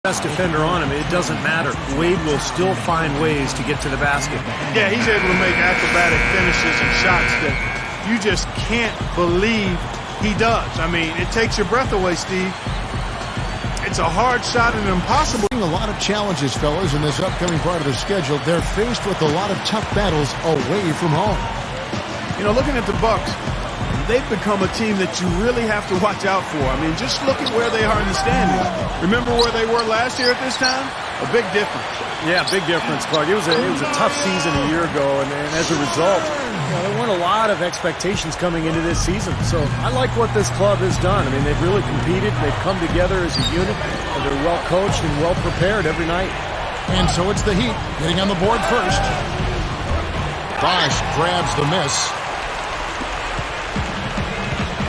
best defender on him, it doesn't matter. Wade will still find ways to get to the basket. Yeah, he's able to make acrobatic finishes and shots that you just can't believe he does. I mean, it takes your breath away, Steve. It's a hard shot and impossible. A lot of challenges, fellas, in this upcoming part of the schedule. They're faced with a lot of tough battles away from home. You know, looking at the Bucks, they've become a team that you really have to watch out for. I mean, just look at where they are in the standings. Remember where they were last year at this time? A big difference. Yeah, big difference, Clark. It was a tough season a year ago, and as a result, there weren't a lot of expectations coming into this season. So I like what this club has done. I mean, they've really competed. They've come together as a unit. And they're well coached and well prepared every night. And so it's the Heat getting on the board first. Bosh grabs the miss.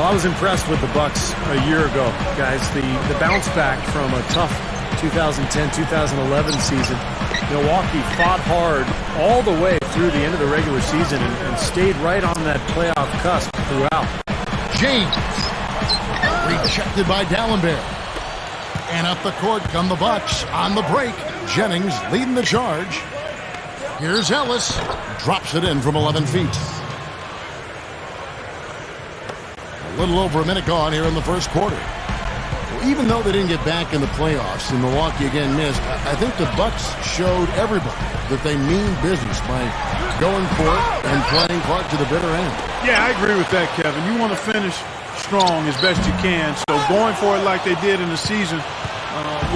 Well, I was impressed with the Bucks a year ago, guys. The bounce back from a tough 2010-2011 season. Milwaukee fought hard all the way through the end of the regular season and stayed right on that playoff cusp throughout. James rejected by Dallenberg. And up the court come the Bucks on the break. Jennings leading the charge. Here's Ellis. Drops it in from 11 feet. A little over a minute gone here in the first quarter. Even though they didn't get back in the playoffs and Milwaukee again missed, I think the Bucks showed everybody that they mean business by going for it and playing Clark to the bitter end. Yeah, I agree with that, Kevin. You want to finish strong as best you can, so going for it like they did in the season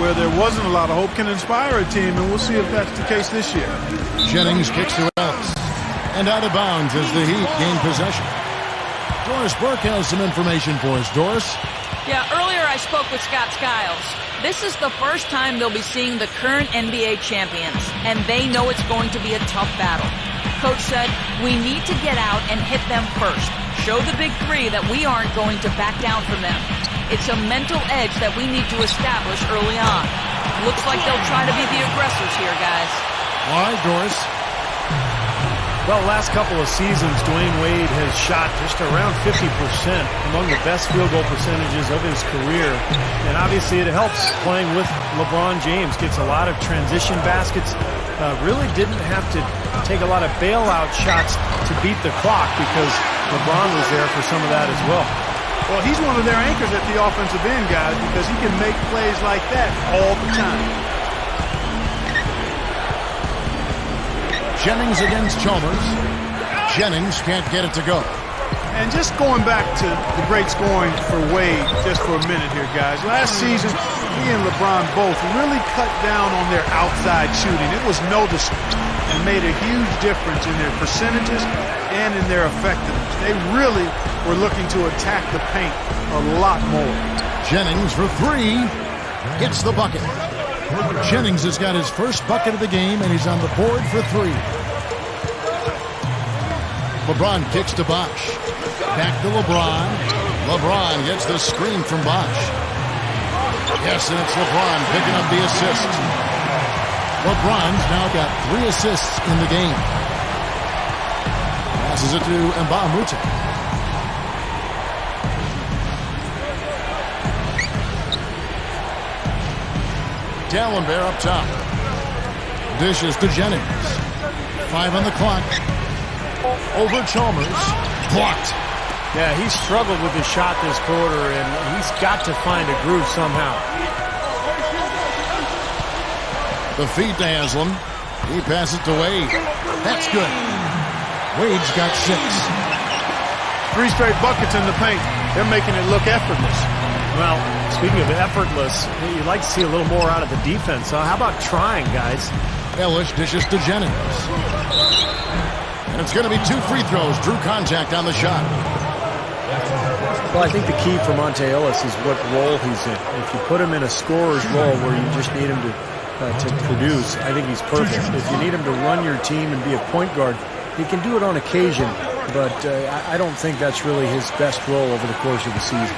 where there wasn't a lot of hope can inspire a team, and we'll see if that's the case this year. Jennings kicks to Ellis. And out of bounds as the Heat gain possession. Doris Burke has some information for us. Doris? Yeah, earlier I spoke with Scott Skiles. This is the first time they'll be seeing the current NBA champions, and they know it's going to be a tough battle. Coach said, we need to get out and hit them first. Show the big three that we aren't going to back down from them. It's a mental edge that we need to establish early on. Looks like they'll try to be the aggressors here, guys. All right, Doris. Well, last couple of seasons, Dwayne Wade has shot just around 50%, among the best field goal percentages of his career. And obviously it helps playing with LeBron James. Gets a lot of transition baskets. Really didn't have to take a lot of bailout shots to beat the clock because LeBron was there for some of that as well. Well, he's one of their anchors at the offensive end, guys, because he can make plays like that all the time. Jennings against Chalmers. Jennings can't get it to go. And just going back to the great scoring for Wade just for a minute here, guys. Last season, he and LeBron both really cut down on their outside shooting. It was noticeable and made a huge difference in their percentages and in their effectiveness. They really were looking to attack the paint a lot more. Jennings for three. Gets the bucket. Jennings has got his first bucket of the game, and he's on the board for three. LeBron kicks to Bosh. Back to LeBron. LeBron gets the screen from Bosh. Yes, and it's LeBron picking up the assist. LeBron's now got 3 assists in the game. Passes it to Nba2K13. Dallenberg up top. Dishes to Jennings. 5 on the clock. Over Chalmers. Blocked. Yeah, he struggled with his shot this quarter, and he's got to find a groove somehow. The feed to Haslam. He passes to Wade. That's good. Wade's got 6. 3 straight buckets in the paint. They're making it look effortless. Well, speaking of effortless, you'd like to see a little more out of the defense. How about trying, guys? Ellis dishes to Jennings. And it's going to be 2 free throws. Drew contact on the shot. Well, I think the key for Monte Ellis is what role he's in. If you put him in a scorer's role where you just need him to produce, I think he's perfect. If you need him to run your team and be a point guard, he can do it on occasion, but I don't think that's really his best role over the course of the season.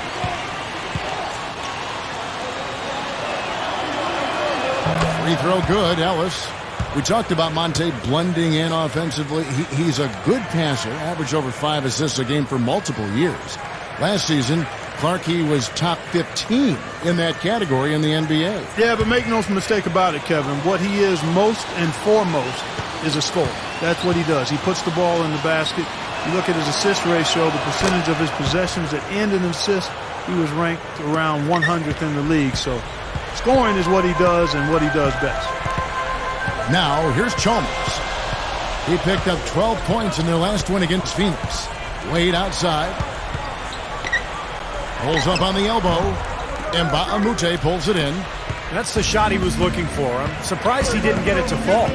Free throw good, Ellis. We talked about Monte blending in offensively. He's a good passer, averaged over 5 assists a game for multiple years. Last season, Clark, he was top 15 in that category in the NBA. Yeah, but make no mistake about it, Kevin. What he is most and foremost is a scorer. That's what he does. He puts the ball in the basket. You look at his assist ratio, the percentage of his possessions that end in assist, he was ranked around 100th in the league. So scoring is what he does and what he does best. Now, here's Chalmers. He picked up 12 points in their last win against Phoenix. Wade outside. Pulls up on the elbow. Nba2K13 pulls it in. That's the shot he was looking for. I'm surprised he didn't get it to fall.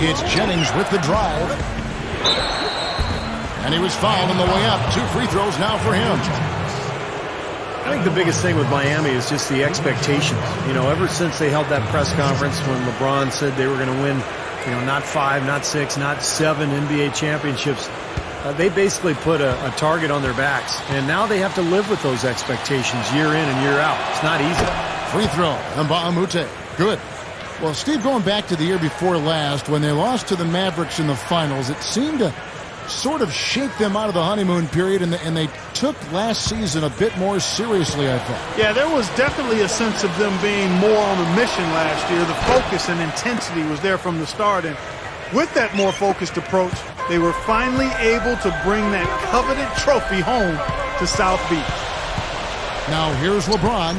It's Jennings with the drive. And he was fouled on the way up. 2 free throws now for him. I think the biggest thing with Miami is just the expectations. You know, ever since they held that press conference when LeBron said they were going to win, you know, not 5, not 6, not 7 NBA championships, they basically put a target on their backs. And now they have to live with those expectations year in and year out. It's not easy. Free throw. Nba2K13. Good. Well, Steve, going back to the year before last, when they lost to the Mavericks in the finals, it seemed to sort of shake them out of the honeymoon period, and they took last season a bit more seriously, I thought. Yeah, there was definitely a sense of them being more on a mission last year. The focus and intensity was there from the start, and with that more focused approach, they were finally able to bring that coveted trophy home to South Beach. Now here's LeBron.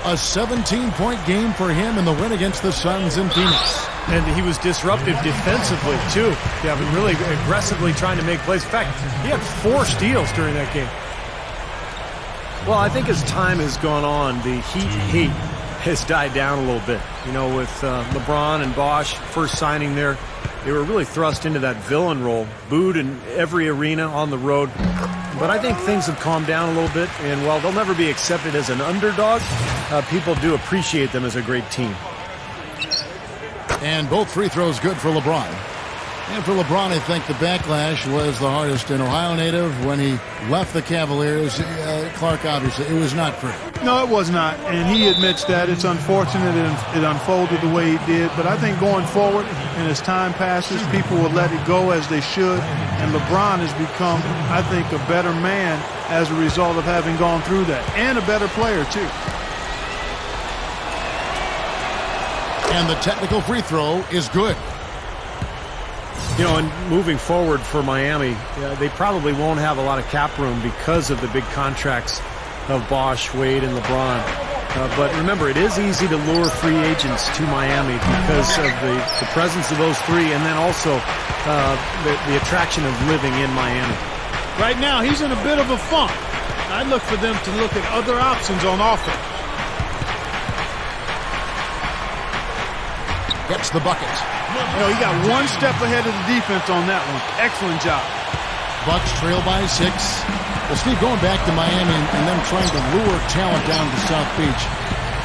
A 17-point game for him in the win against the Suns in Phoenix. And he was disruptive defensively, too. Kevin, really aggressively trying to make plays. In fact, he had 4 steals during that game. Well, I think as time has gone on, the Heat hate has died down a little bit. You know, with LeBron and BOSH first signing there, they were really thrust into that villain role, booed in every arena on the road. But I think things have calmed down a little bit, and while they'll never be accepted as an underdog, people do appreciate them as a great team. And both free throws good for LeBron. And for LeBron, I think the backlash was the hardest. An Ohio native, when he left the Cavaliers, Clark, obviously, it was not pretty. No, it was not, and he admits that. It's unfortunate it unfolded the way it did, but I think going forward, and as time passes, people will let it go as they should, and LeBron has become, I think, a better man as a result of having gone through that, and a better player, too. And the technical free throw is good. You know, and moving forward for Miami, they probably won't have a lot of cap room because of the big contracts of BOSH, Wade, and LeBron. But remember, it is easy to lure free agents to Miami because of the presence of those 3, and then also the attraction of living in Miami. Right now, he's in a bit of a funk. I look for them to look at other options on offense. Gets the bucket. You know, he got one step ahead of the defense on that one. Excellent job. Bucks trail by 6. Well, Steve, going back to Miami and them trying to lure talent down to South Beach,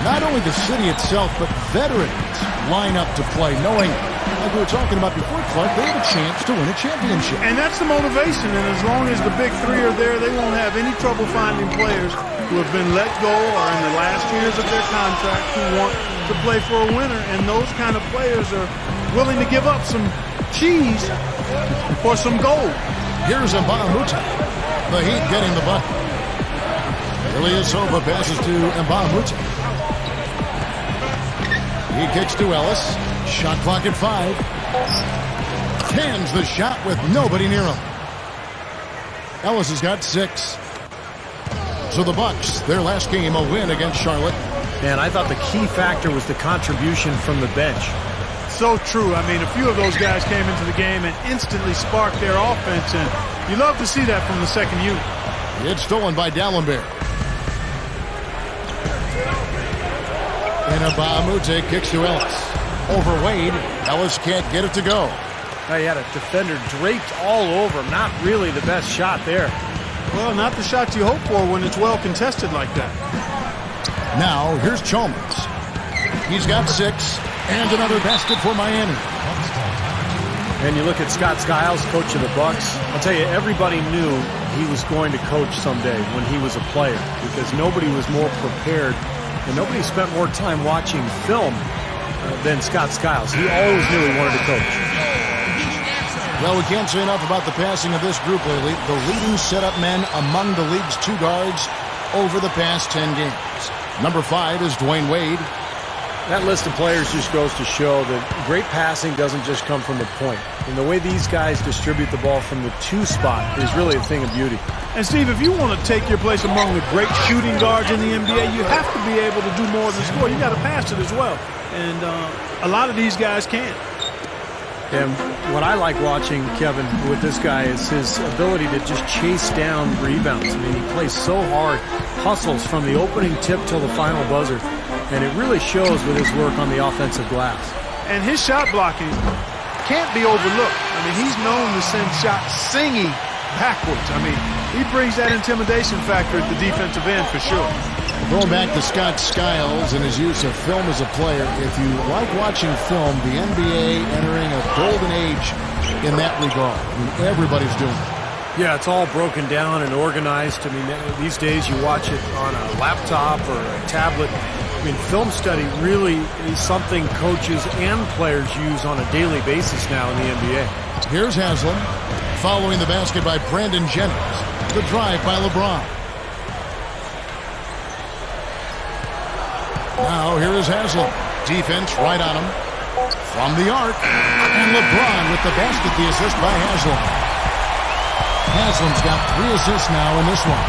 not only the city itself, but veterans line up to play, knowing, like we were talking about before, Clark, they have a chance to win a championship. And that's the motivation, and as long as the big 3 are there, they won't have any trouble finding players who have been let go or in the last years of their contract who want to play for a winner, and those kind of players are willing to give up some cheese for some gold. Here's Nba2K13. The Heat getting the bucket. Ilyasova passes to Nba2K13. He kicks to Ellis. Shot clock at 5. Cans the shot with nobody near him. Ellis has got 6. So the Bucks, their last game, a win against Charlotte. And I thought the key factor was the contribution from the bench. So true. I mean, a few of those guys came into the game and instantly sparked their offense, and you love to see that from the second unit. It's stolen by Dallenberg. And Nba2K13 kicks to Ellis. Over Wade. Ellis can't get it to go. He had a defender draped all over him. Not really the best shot there. Well, not the shot you hope for when it's well contested like that. Now, here's Chalmers. He's got 6. And another basket for Miami. And you look at Scott Skiles, coach of the Bucks. I'll tell you, everybody knew he was going to coach someday when he was a player, because nobody was more prepared and nobody spent more time watching film than Scott Skiles. He always knew he wanted to coach. Well, we can't say enough about the passing of this group lately. The leading setup men among the league's 2 guards over the past 10 games. Number 5 is Dwayne Wade. That list of players just goes to show that great passing doesn't just come from the point. And the way these guys distribute the ball from the 2 spot is really a thing of beauty. And, Steve, if you want to take your place among the great shooting guards in the NBA, you have to be able to do more than score. You got to pass it as well. And a lot of these guys can. And what I like watching, Kevin, with this guy is his ability to just chase down rebounds. I mean, he plays so hard, hustles from the opening tip till the final buzzer. And it really shows with his work on the offensive glass. And his shot blocking can't be overlooked. I mean, he's known to send shots singing backwards. I mean, he brings that intimidation factor at the defensive end for sure. Going back to Scott Skiles and his use of film as a player, if you like watching film, the NBA entering a golden age in that regard. I mean, everybody's doing it. Yeah, it's all broken down and organized. I mean, these days you watch it on a laptop or a tablet. I mean, film study really is something coaches and players use on a daily basis now in the NBA. Here's Haslam, following the basket by Brandon Jennings. The drive by LeBron. Now here is Haslam. Defense right on him. From the arc. And LeBron with the basket, the assist by Haslam. Haslam's got 3 assists now in this one.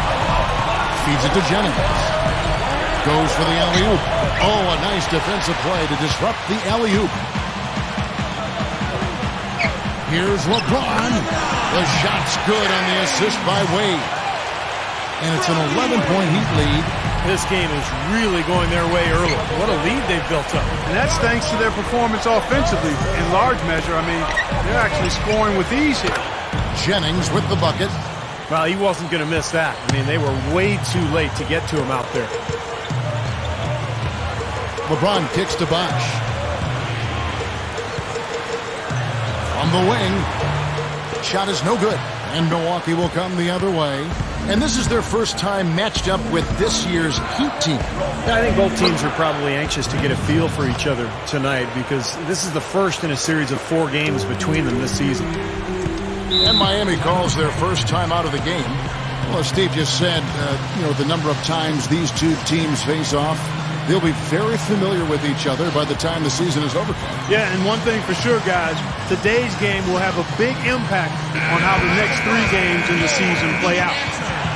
Feeds it to Jennings. Goes for the alley-oop. Oh, a nice defensive play to disrupt the alley-oop. Here's LeBron. The shot's good on the assist by Wade. And it's an 11-point Heat lead. This game is really going their way early. What a lead they've built up. And that's thanks to their performance offensively in large measure. I mean, they're actually scoring with ease here. Jennings with the bucket. Well, he wasn't going to miss that. I mean, they were way too late to get to him out there. LeBron kicks to Bosh. From the wing. Shot is no good. And Milwaukee will come the other way. And this is their first time matched up with this year's Heat team. Yeah, I think both teams are probably anxious to get a feel for each other tonight because this is the first in a series of 4 games between them this season. And Miami calls their first time out of the game. Well, as Steve just said, the number of times these 2 teams face off, they'll be very familiar with each other by the time the season is over. Yeah, and one thing for sure, guys, today's game will have a big impact on how the next 3 games in the season play out.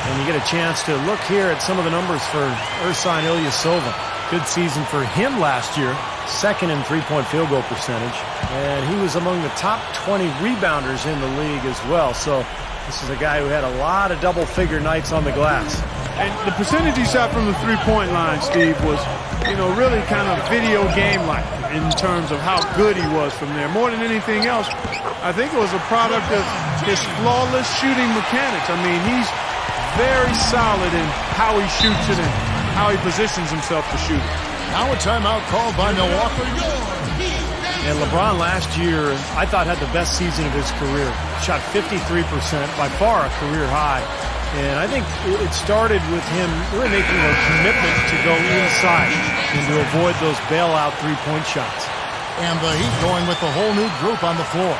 And you get a chance to look here at some of the numbers for Ersan Ilyasova. Good season for him last year. 2nd in 3-point field goal percentage. And he was among the top 20 rebounders in the league as well. So this is a guy who had a lot of double-figure nights on the glass. And the percentage he shot from the 3-point line, Steve, was, really kind of video game-like in terms of how good he was from there. More than anything else, I think it was a product of his flawless shooting mechanics. I mean, he's very solid in how he shoots it and how he positions himself to shoot it. Now a timeout called by Milwaukee. And LeBron last year, I thought, had the best season of his career. Shot 53%, by far a career high. And I think it started with him really making a commitment to go inside and to avoid those bailout 3-point shots. And the Heat going with the whole new group on the floor.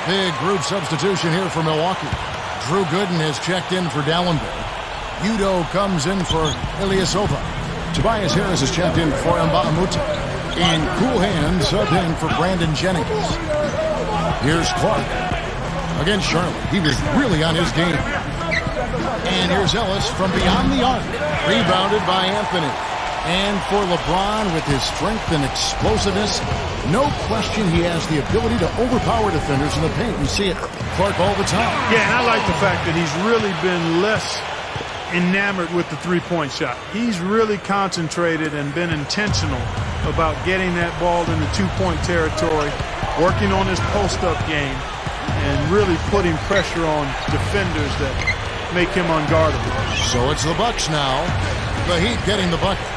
Big group substitution here for Milwaukee. Drew Gooden has checked in for Dallenberg. Udo comes in for Ilyasova. Tobias Harris has checked in for Mbaamuta. And Cool Hand subbed in for Brandon Jennings. Here's Clark against Charlotte. He was really on his game. And here's Ellis from beyond the arc. Rebounded by Anthony. And for LeBron, with his strength and explosiveness, no question he has the ability to overpower defenders in the paint. We see it, Clark, all the time. Yeah, and I like the fact that he's really been less enamored with the 3-point shot. He's really concentrated and been intentional about getting that ball in the 2-point territory, working on his post-up game, and really putting pressure on defenders that make him unguardable. So it's the Bucks now. The Heat getting the bucket.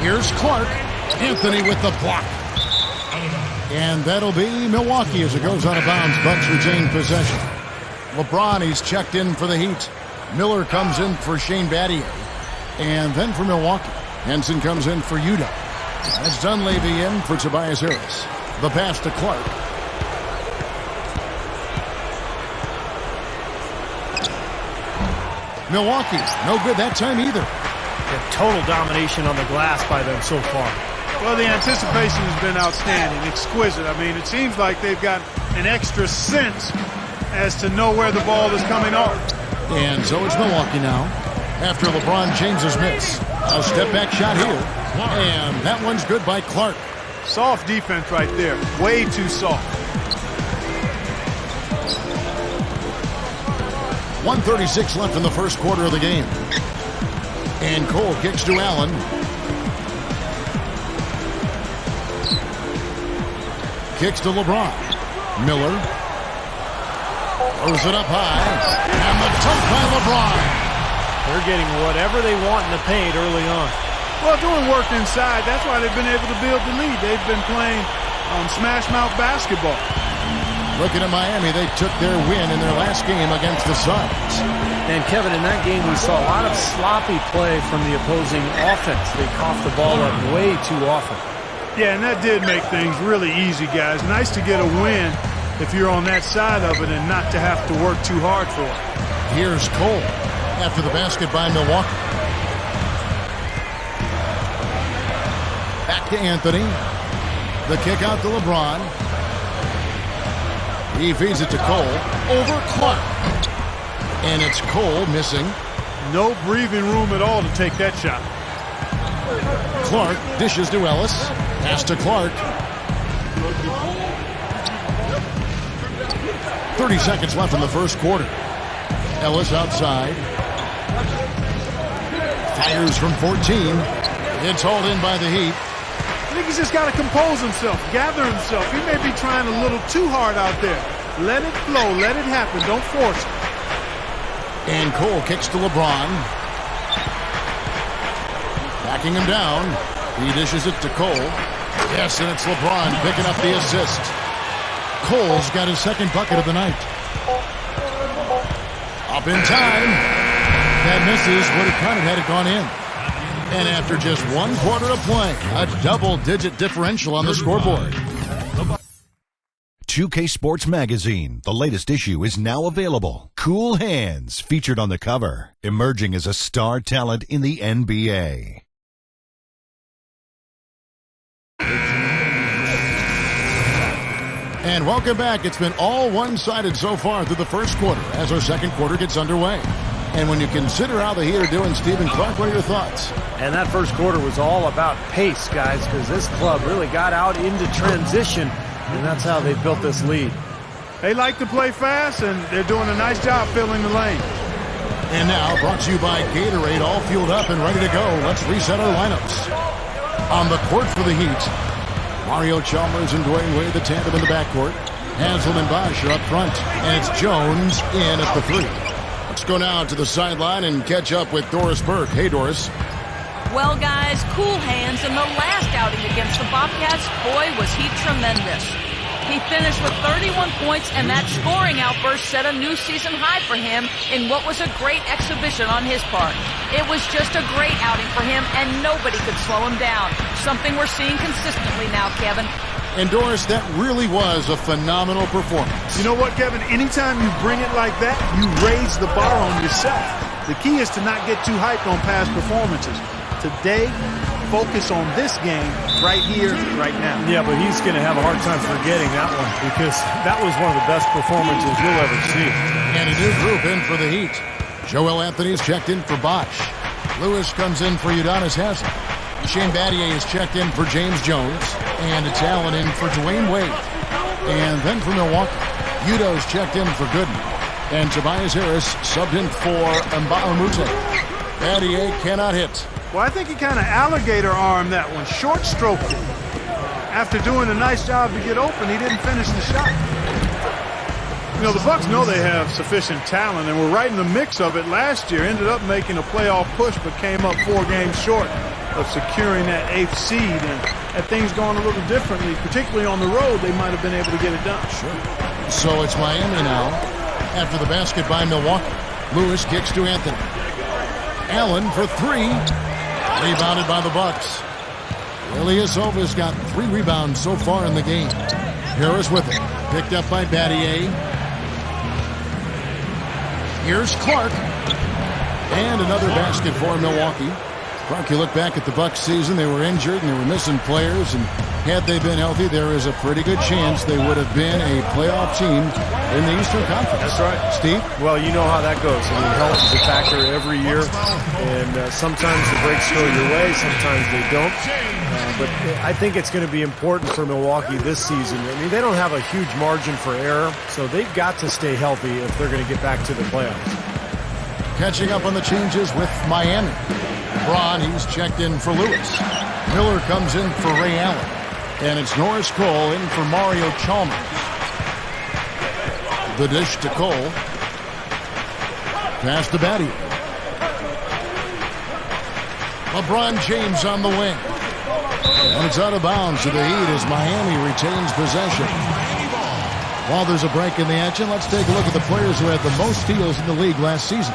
Here's Clark. Anthony with the block. And that'll be Milwaukee as it goes out of bounds. Bucks retain possession. LeBron, he's checked in for the Heat. Miller comes in for Shane Battier. And then for Milwaukee, Henson comes in for Udo. That's Dunleavy in for Tobias Harris. The pass to Clark. Milwaukee, no good that time either. Total domination on the glass by them so far. Well, the anticipation has been outstanding, exquisite. I mean, it seems like they've got an extra sense as to know where the ball is coming off. And so it's Milwaukee now. After LeBron James's miss. A step-back shot here. And that one's good by Clark. Soft defense right there. Way too soft. 1:36 left in the first quarter of the game. And Cole kicks to Allen. Kicks to LeBron. Miller. Throws it up high. And the dunk by LeBron. They're getting whatever they want in the paint early on. Well, doing work inside, that's why they've been able to build the lead. They've been playing smash mouth basketball. Looking at Miami, they took their win in their last game against the Suns. And Kevin, in that game, we saw a lot of sloppy play from the opposing offense. They coughed the ball up way too often. Yeah, and that did make things really easy, guys. Nice to get a win if you're on that side of it and not to have to work too hard for it. Here's Cole after the basket by Milwaukee. Back to Anthony. The kick out to LeBron. He feeds it to Cole. Over Clark. And it's Cole missing. No breathing room at all to take that shot. Clark dishes to Ellis. Pass to Clark. 30 seconds left in the first quarter. Ellis outside. Fires from 14. It's hauled in by the Heat. I think he's just got to compose himself, gather himself. He may be trying a little too hard out there. Let it flow, let it happen, don't force it. And Cole kicks to LeBron. Backing him down. He dishes it to Cole. Yes, and it's LeBron picking up the assist. Cole's got his second bucket of the night. Up in time. That misses, would have counted had it gone in. And after just 1 quarter of play, a double-digit differential on the scoreboard. 2K Sports Magazine, the latest issue, is now available. Cool Hands, featured on the cover, emerging as a star talent in the NBA. And welcome back. It's been all one-sided so far through the first quarter as our second quarter gets underway. And when you consider how the Heat are doing, Stephen Clark, what are your thoughts? And that first quarter was all about pace, guys, because this club really got out into transition, and that's how they built this lead. They like to play fast, and they're doing a nice job filling the lane. And now, brought to you by Gatorade, all fueled up and ready to go. Let's reset our lineups. On the court for the Heat, Mario Chalmers and Dwayne Wade, the tandem in the backcourt. Hansel and Bosh are up front, and it's Jones in at the 3. Let's go now to the sideline and catch up with Doris Burke. Hey, Doris. Well, guys, cool hands in the last outing against the Bobcats. Boy, was he tremendous. He finished with 31 points, and that scoring outburst set a new season high for him in what was a great exhibition on his part. It was just a great outing for him, and nobody could slow him down. Something we're seeing consistently now, Kevin. And Doris, that really was a phenomenal performance. You know what, Kevin? Anytime you bring it like that, you raise the bar on yourself. The key is to not get too hyped on past performances. Today, focus on this game right here, right now. Yeah, but he's going to have a hard time forgetting that one because that was one of the best performances you'll ever see. And a new group in for the Heat. Joel Anthony's checked in for Bosh. Lewis comes in for Udonis Haslem. Shane Battier is checked in for James Jones. And it's Allen in for Dwayne Wade. And then for Milwaukee, Udo's checked in for Gooden. And Tobias Harris subbed in for Mbaumute. Battier cannot hit. Well, I think he kind of alligator-armed that one, short-stroked it. After doing a nice job to get open, he didn't finish the shot. You know, the Bucks know they have sufficient talent, and were right in the mix of it last year. Ended up making a playoff push, but came up 4 games short of securing that 8th seed. And had things gone a little differently, particularly on the road, they might have been able to get it done. Sure. So it's Miami now. After the basket by Milwaukee, Lewis kicks to Anthony. Allen for 3. Rebounded by the Bucks. Ilyasova's got 3 rebounds so far in the game. Harris with it. Picked up by Battier. Here's Clark. And another basket for Milwaukee. Frank, you look back at the Bucks season, they were injured and they were missing players, and had they been healthy, there is a pretty good chance they would have been a playoff team in the Eastern Conference. That's right. Steve? Well, you know how that goes. I mean, health is a factor every year, and sometimes the breaks go your way, sometimes they don't. But I think it's going to be important for Milwaukee this season. I mean, they don't have a huge margin for error, so they've got to stay healthy if they're going to get back to the playoffs. Catching up on the changes with Miami. LeBron, he's checked in for Lewis. Miller comes in for Ray Allen. And it's Norris Cole in for Mario Chalmers. The dish to Cole. Pass to Batty. LeBron James on the wing. And it's out of bounds to the Heat as Miami retains possession. While there's a break in the action, let's take a look at the players who had the most steals in the league last season.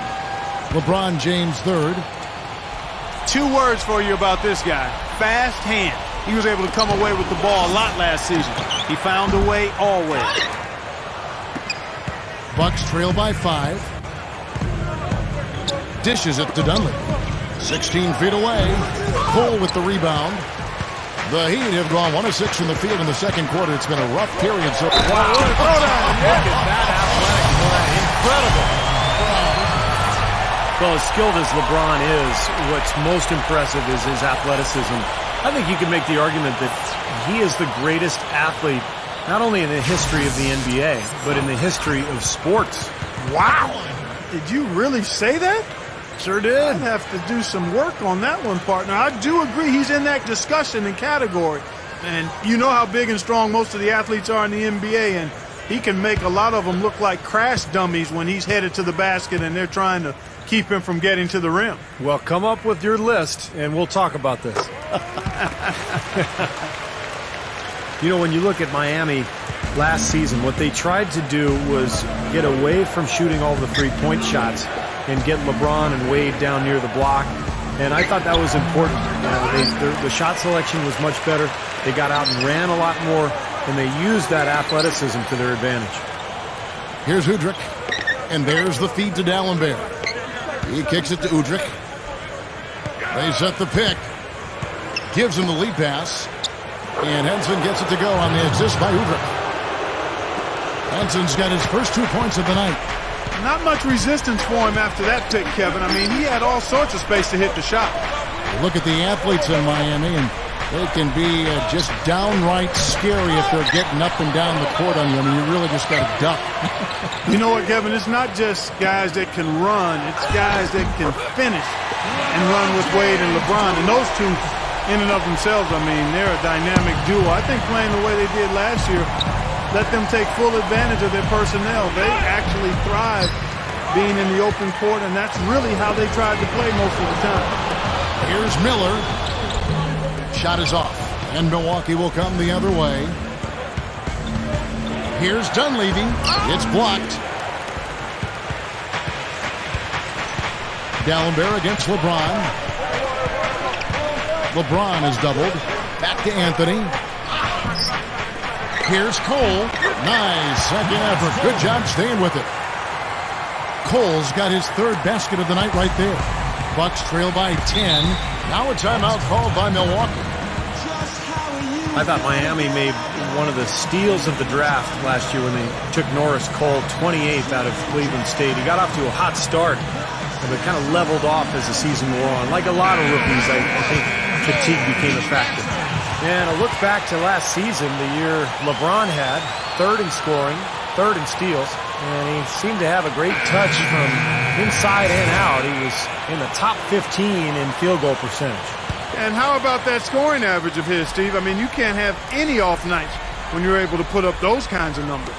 LeBron James third. 2 words for you about this guy. Fast hand. He was able to come away with the ball a lot last season. He found a way always. Bucks trail by 5. Dishes it to Dunley. 16 feet away. Cole with the rebound. The Heat have gone 1 of 6 from the field in the second quarter. It's been a rough period. So Wow. Look at that athletic play. Incredible. Well, as skilled as LeBron is, what's most impressive is his athleticism. I think you can make the argument that he is the greatest athlete, not only in the history of the NBA, but in the history of sports. Wow. Did you really say that? Sure did. I'd have to do some work on that one, partner. I do agree he's in that discussion and category. And you know how big and strong most of the athletes are in the NBA, and he can make a lot of them look like crash dummies when he's headed to the basket and they're trying to keep him from getting to the rim. Well, come up with your list, and we'll talk about this. You know, when you look at Miami last season, what they tried to do was get away from shooting all the three-point shots and get LeBron and Wade down near the block. And I thought that was important. The shot selection was much better. They got out and ran a lot more, and they used that athleticism to their advantage. here's Udrich. And there's the feed to D'Alembert. He kicks it to Udrich. They set the pick. Gives him the lead pass. And Henson gets it to go on the assist by Udrich. Henson's got his first 2 points of the night. Not much resistance for him after that pick, Kevin. I mean, he had all sorts of space to hit the shot. Look at the athletes in Miami, and they can be just downright scary if they're getting up and down the court on you. I mean, you really just got to duck. You know what, Kevin? It's not just guys that can run. It's guys that can finish and run with Wade and LeBron. And those two, in and of themselves, I mean, they're a dynamic duo. I think playing the way they did last year, let them take full advantage of their personnel. They actually thrive being in the open court, and that's really how they tried to play most of the time. Here's Miller. Shot is off, and Milwaukee will come the other way. Here's Dunleavy. It's blocked. D'Alembert against LeBron. LeBron is doubled. Back to Anthony. Here's Cole. Nice second effort. Good job staying with it. Cole's got his third basket of the night right there. Bucks trail by 10. Now a timeout called by Milwaukee. I thought Miami made one of the steals of the draft last year when they took Norris Cole, 28th out of Cleveland State. He got off to a hot start, but it kind of leveled off as the season wore on. Like a lot of rookies, I think fatigue became a factor. And a look back to last season, the year LeBron had, third in scoring, third in steals, and he seemed to have a great touch from inside and out. He was in the top 15 in field goal percentage. And how about that scoring average of his, Steve? I mean, you can't have any off nights when you're able to put up those kinds of numbers.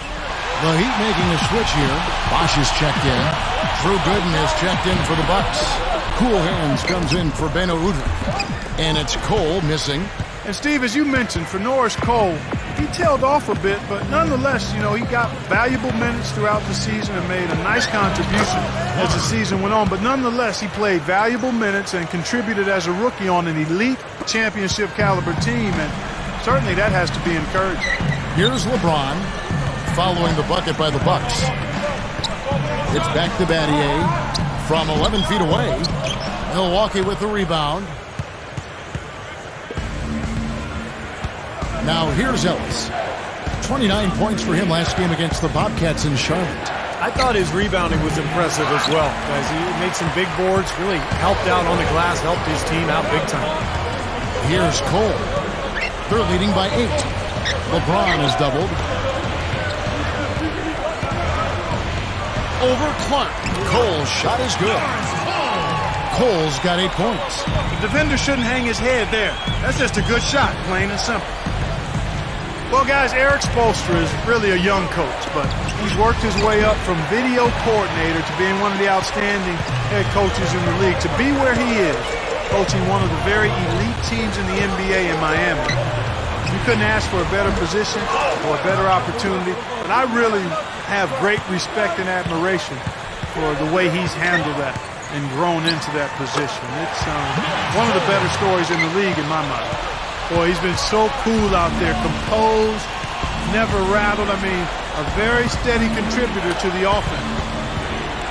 The Heat making a switch here. Bosh is checked in. Drew Gooden is checked in for the Bucks. Cool Hands comes in for Beno Udrich. And it's Cole missing. And, Steve, as you mentioned, for Norris Cole, he tailed off a bit, but nonetheless, you know, he got valuable minutes throughout the season and made a nice contribution as the season went on. But nonetheless, he played valuable minutes and contributed as a rookie on an elite championship caliber team, and certainly that has to be encouraging. Here's LeBron following the bucket by the Bucks. It's back to Battier from 11 feet away. Milwaukee with the rebound. Now here's Ellis. 29 points for him last game against the Bobcats in Charlotte. I thought his rebounding was impressive as well, guys. He made some big boards, really helped out on the glass, helped his team out big time. Here's Cole. They're leading by 8. LeBron is doubled. Over Clark. Cole's shot is good. Cole's got 8 points. The defender shouldn't hang his head there. That's just a good shot, plain and simple. Well, guys, Eric Spoelstra is really a young coach, but he's worked his way up from video coordinator to being one of the outstanding head coaches in the league. To be where he is, coaching one of the very elite teams in the NBA in Miami. You couldn't ask for a better position or a better opportunity, but I really have great respect and admiration for the way he's handled that and grown into that position. It's one of the better stories in the league in my mind. Boy, he's been so cool out there, composed, never rattled. I mean, a very steady contributor to the offense.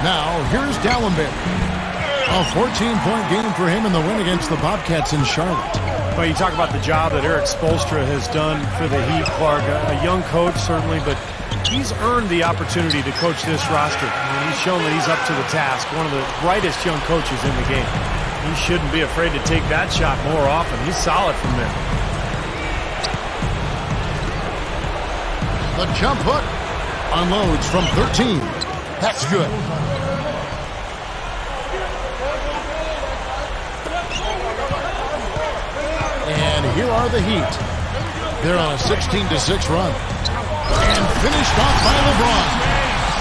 Now, here's Dallenberg. A 14-point game for him in the win against the Bobcats in Charlotte. Well, you talk about the job that Eric Spoelstra has done for the Heat, Clark. A young coach, certainly, but he's earned the opportunity to coach this roster. I mean, he's shown that he's up to the task. One of the brightest young coaches in the game. He shouldn't be afraid to take that shot more often. He's solid from there. The jump hook unloads from 13. That's good. And here are the Heat. They're on a 16-6 run. And finished off by LeBron.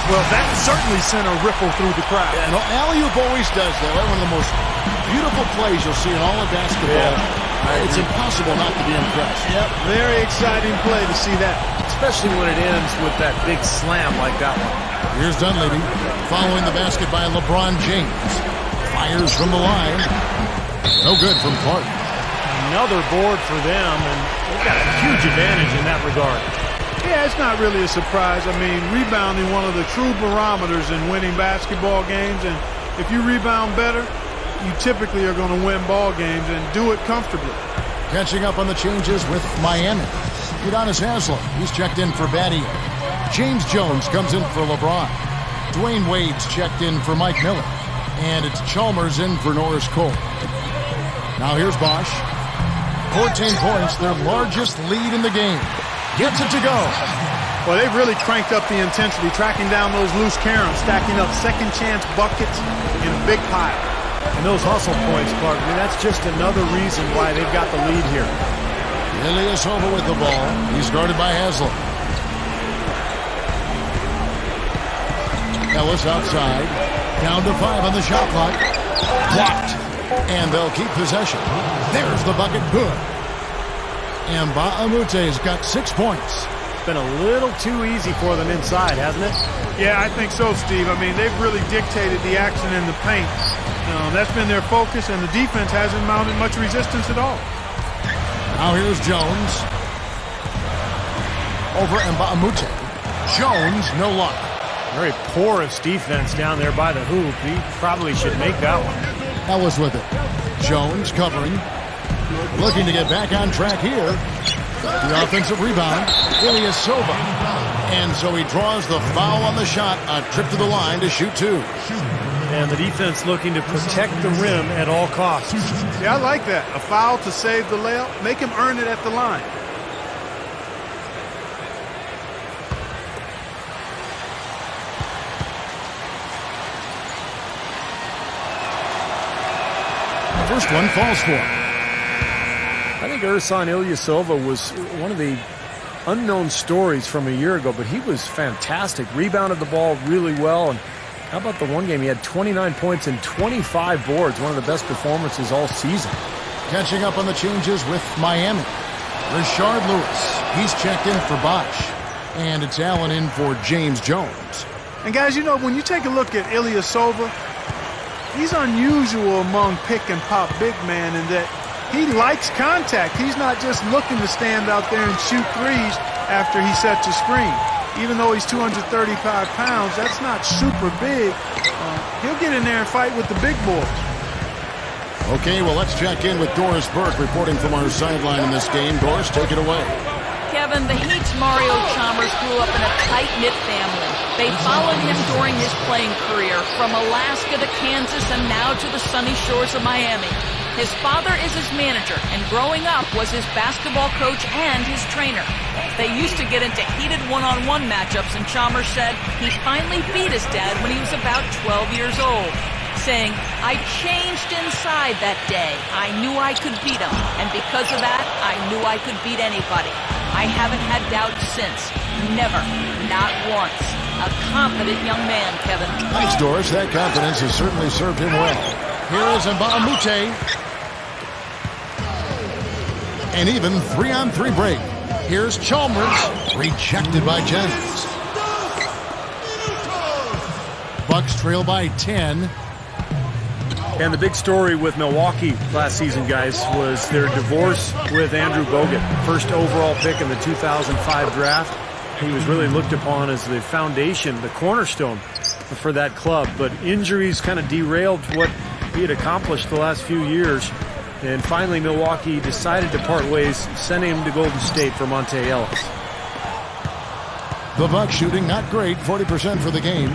Well, that certainly sent a ripple through the crowd. Yeah, no, alley-oop always does that. One of the most beautiful plays you'll see in all of basketball. Yeah. It's impossible not to be impressed. Yep, very exciting play to see that. Especially when it ends with that big slam like that one. Here's Dunleavy following the basket by LeBron James. Fires from the line. No good from Clark. Another board for them, and they've got a huge advantage in that regard. Yeah, it's not really a surprise. I mean, rebounding one of the true barometers in winning basketball games, and if you rebound better, you typically are going to win ball games and do it comfortably. Catching up on the changes with Miami. Udonis Haslem, he's checked in for Battier. James Jones comes in for LeBron. Dwayne Wade's checked in for Mike Miller. And it's Chalmers in for Norris Cole. Now here's Bosh. 14 points, their largest lead in the game. Gets it to go. Well, they've really cranked up the intensity, tracking down those loose caroms, stacking up second chance buckets in a big pile. And those hustle points, Clark, I mean, that's just another reason why they've got the lead here. Ilyasova with the ball. He's guarded by Haslem. Ellis outside. Down to 5 on the shot clock. Blocked. And they'll keep possession. There's the bucket. Good. And Mbaamute's got 6 points. Been a little too easy for them inside, hasn't it? Yeah, I think so, Steve. I mean, they've really dictated the action in the paint. That's been their focus, and the defense hasn't mounted much resistance at all. Now here's Jones. Over Mbaamute. Jones, no luck. Very porous defense down there by the hoop. He probably should make that one. Ellis with it. Jones covering. Looking to get back on track here. The offensive rebound. Ilyasova. And so he draws the foul on the shot. A trip to the line to shoot 2. And the defense looking to protect the rim at all costs. Yeah, I like that. A foul to save the layup. Make him earn it at the line. The first one falls for him. I think Ersan Ilyasova was one of the unknown stories from a year ago, but he was fantastic. Rebounded the ball really well. And how about the one game? He had 29 points and 25 boards, one of the best performances all season. Catching up on the changes with Miami. Rashard Lewis. He's checked in for Bosh. And it's Allen in for James Jones. And guys, you know, when you take a look at Ilyasova, he's unusual among pick and pop big man in that he likes contact. He's not just looking to stand out there and shoot threes after he sets a screen. even though he's 235 pounds, that's not super big. He'll get in there and fight with the big boys. Okay, well, let's check in with Doris Burke reporting from our sideline in this game. Doris, take it away. Kevin, the Heat's Mario Chalmers grew up in a tight-knit family. They followed him during his playing career from Alaska to Kansas and now to the sunny shores of Miami. His father is his manager, and growing up was his basketball coach and his trainer. They used to get into heated one-on-one matchups, and Chalmers said he finally beat his dad when he was about 12 years old, saying, "I changed inside that day. I knew I could beat him, and because of that, I knew I could beat anybody. I haven't had doubt since. Never. Not once." A confident young man, Kevin. Thanks, Doris. That confidence has certainly served him well. Here is Mbamute. An even 3-on-3 break. Here's Chalmers, rejected by Jennings. Bucks trail by 10. And the big story with Milwaukee last season, guys, was their divorce with Andrew Bogut. First overall pick in the 2005 draft. He was really looked upon as the foundation, the cornerstone for that club. But injuries kind of derailed what he had accomplished the last few years. And finally, Milwaukee decided to part ways, sending him to Golden State for Monte Ellis. The Bucks shooting not great, 40% for the game.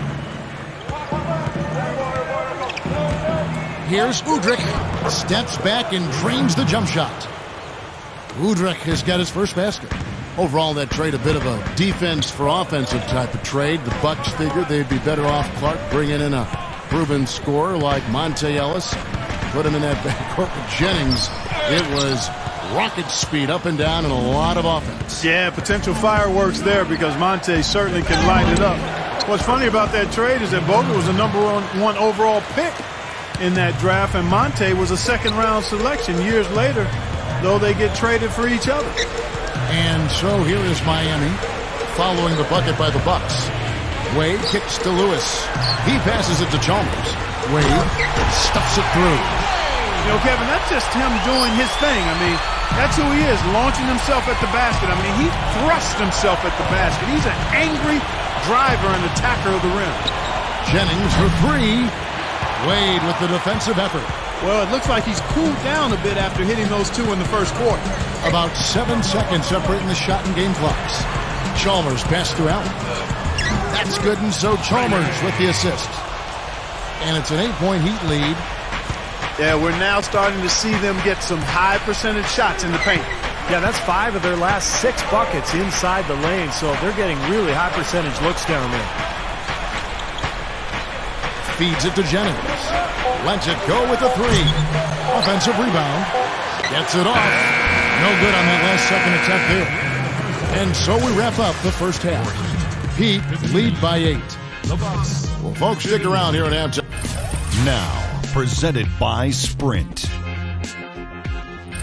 Here's Udrih. Steps back and drains the jump shot. Udrih has got his first basket. Overall, that trade a bit of a defense for offensive type of trade. The Bucks figured they'd be better off Clark bringing in a proven scorer like Monte Ellis. Put him in that backcourt with Jennings. It was rocket speed up and down and a lot of offense. Yeah, potential fireworks there because Monte certainly can light it up. What's funny about that trade is that Bogut was the #1 overall pick in that draft, and Monte was a second-round selection years later, though they get traded for each other. And so here is Miami following the bucket by the Bucks. Wade kicks to Lewis. He passes it to Chalmers. Wade stuffs it through. You know, Kevin, that's just him doing his thing. I mean, that's who he is, launching himself at the basket. I mean, he thrusts himself at the basket. He's an angry driver and attacker of the rim. Jennings for three. Wade with the defensive effort. Well, it looks like he's cooled down a bit after hitting those two in the first quarter. About 7 seconds separating the shot and game clocks. Chalmers passed to Allen. That's good, and so Chalmers with the assist. And it's an 8-point Heat lead. Yeah, we're now starting to see them get some high percentage shots in the paint. Yeah, that's 5 of their last 6 buckets inside the lane, so they're getting really high percentage looks down there. Feeds it to Jennings. Lets it go with a three. Offensive rebound. Gets it off. No good on that last second attempt there. And so we wrap up the first half. Heat lead by 8. Well, folks, stick around here at halftime. Now, presented by Sprint.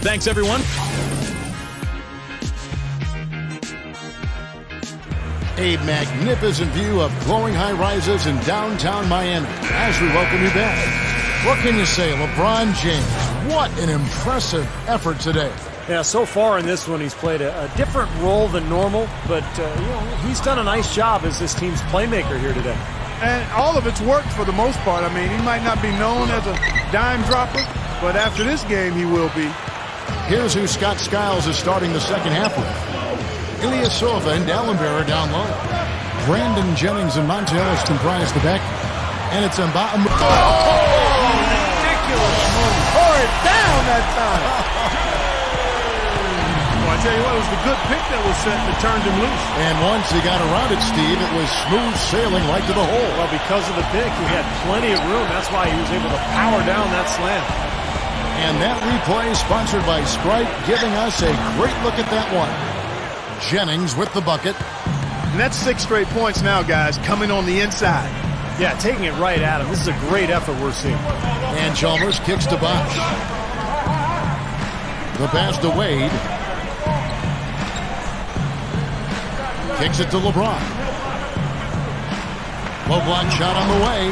Thanks, everyone. A magnificent view of glowing high-rises in downtown Miami as we welcome you back. What can you say, LeBron James? What an impressive effort today. Yeah, so far in this one, he's played a different role than normal, but he's done a nice job as this team's playmaker here today. And all of it's worked for the most part. I mean, he might not be known as a dime dropper, but after this game, he will be. Here's who Scott Skiles is starting the second half with. Ilyasova and Dallenberg down low. Brandon Jennings and Monte Ellis comprise the back. And it's Mbamute. Ridiculous move. Tore it down that time. I tell you what, it was the good pick that was set that turned him loose. And once he got around it, Steve, it was smooth sailing right to the hole. Well, because of the pick, he had plenty of room. That's why he was able to power down that slam. And that replay sponsored by Sprite, giving us a great look at that one. Jennings with the bucket. And that's 6 straight points now, guys, coming on the inside. Yeah, taking it right at him. This is a great effort we're seeing. And Chalmers kicks to Bosh. The pass to Wade. Kicks it to LeBron. Low block shot on the way.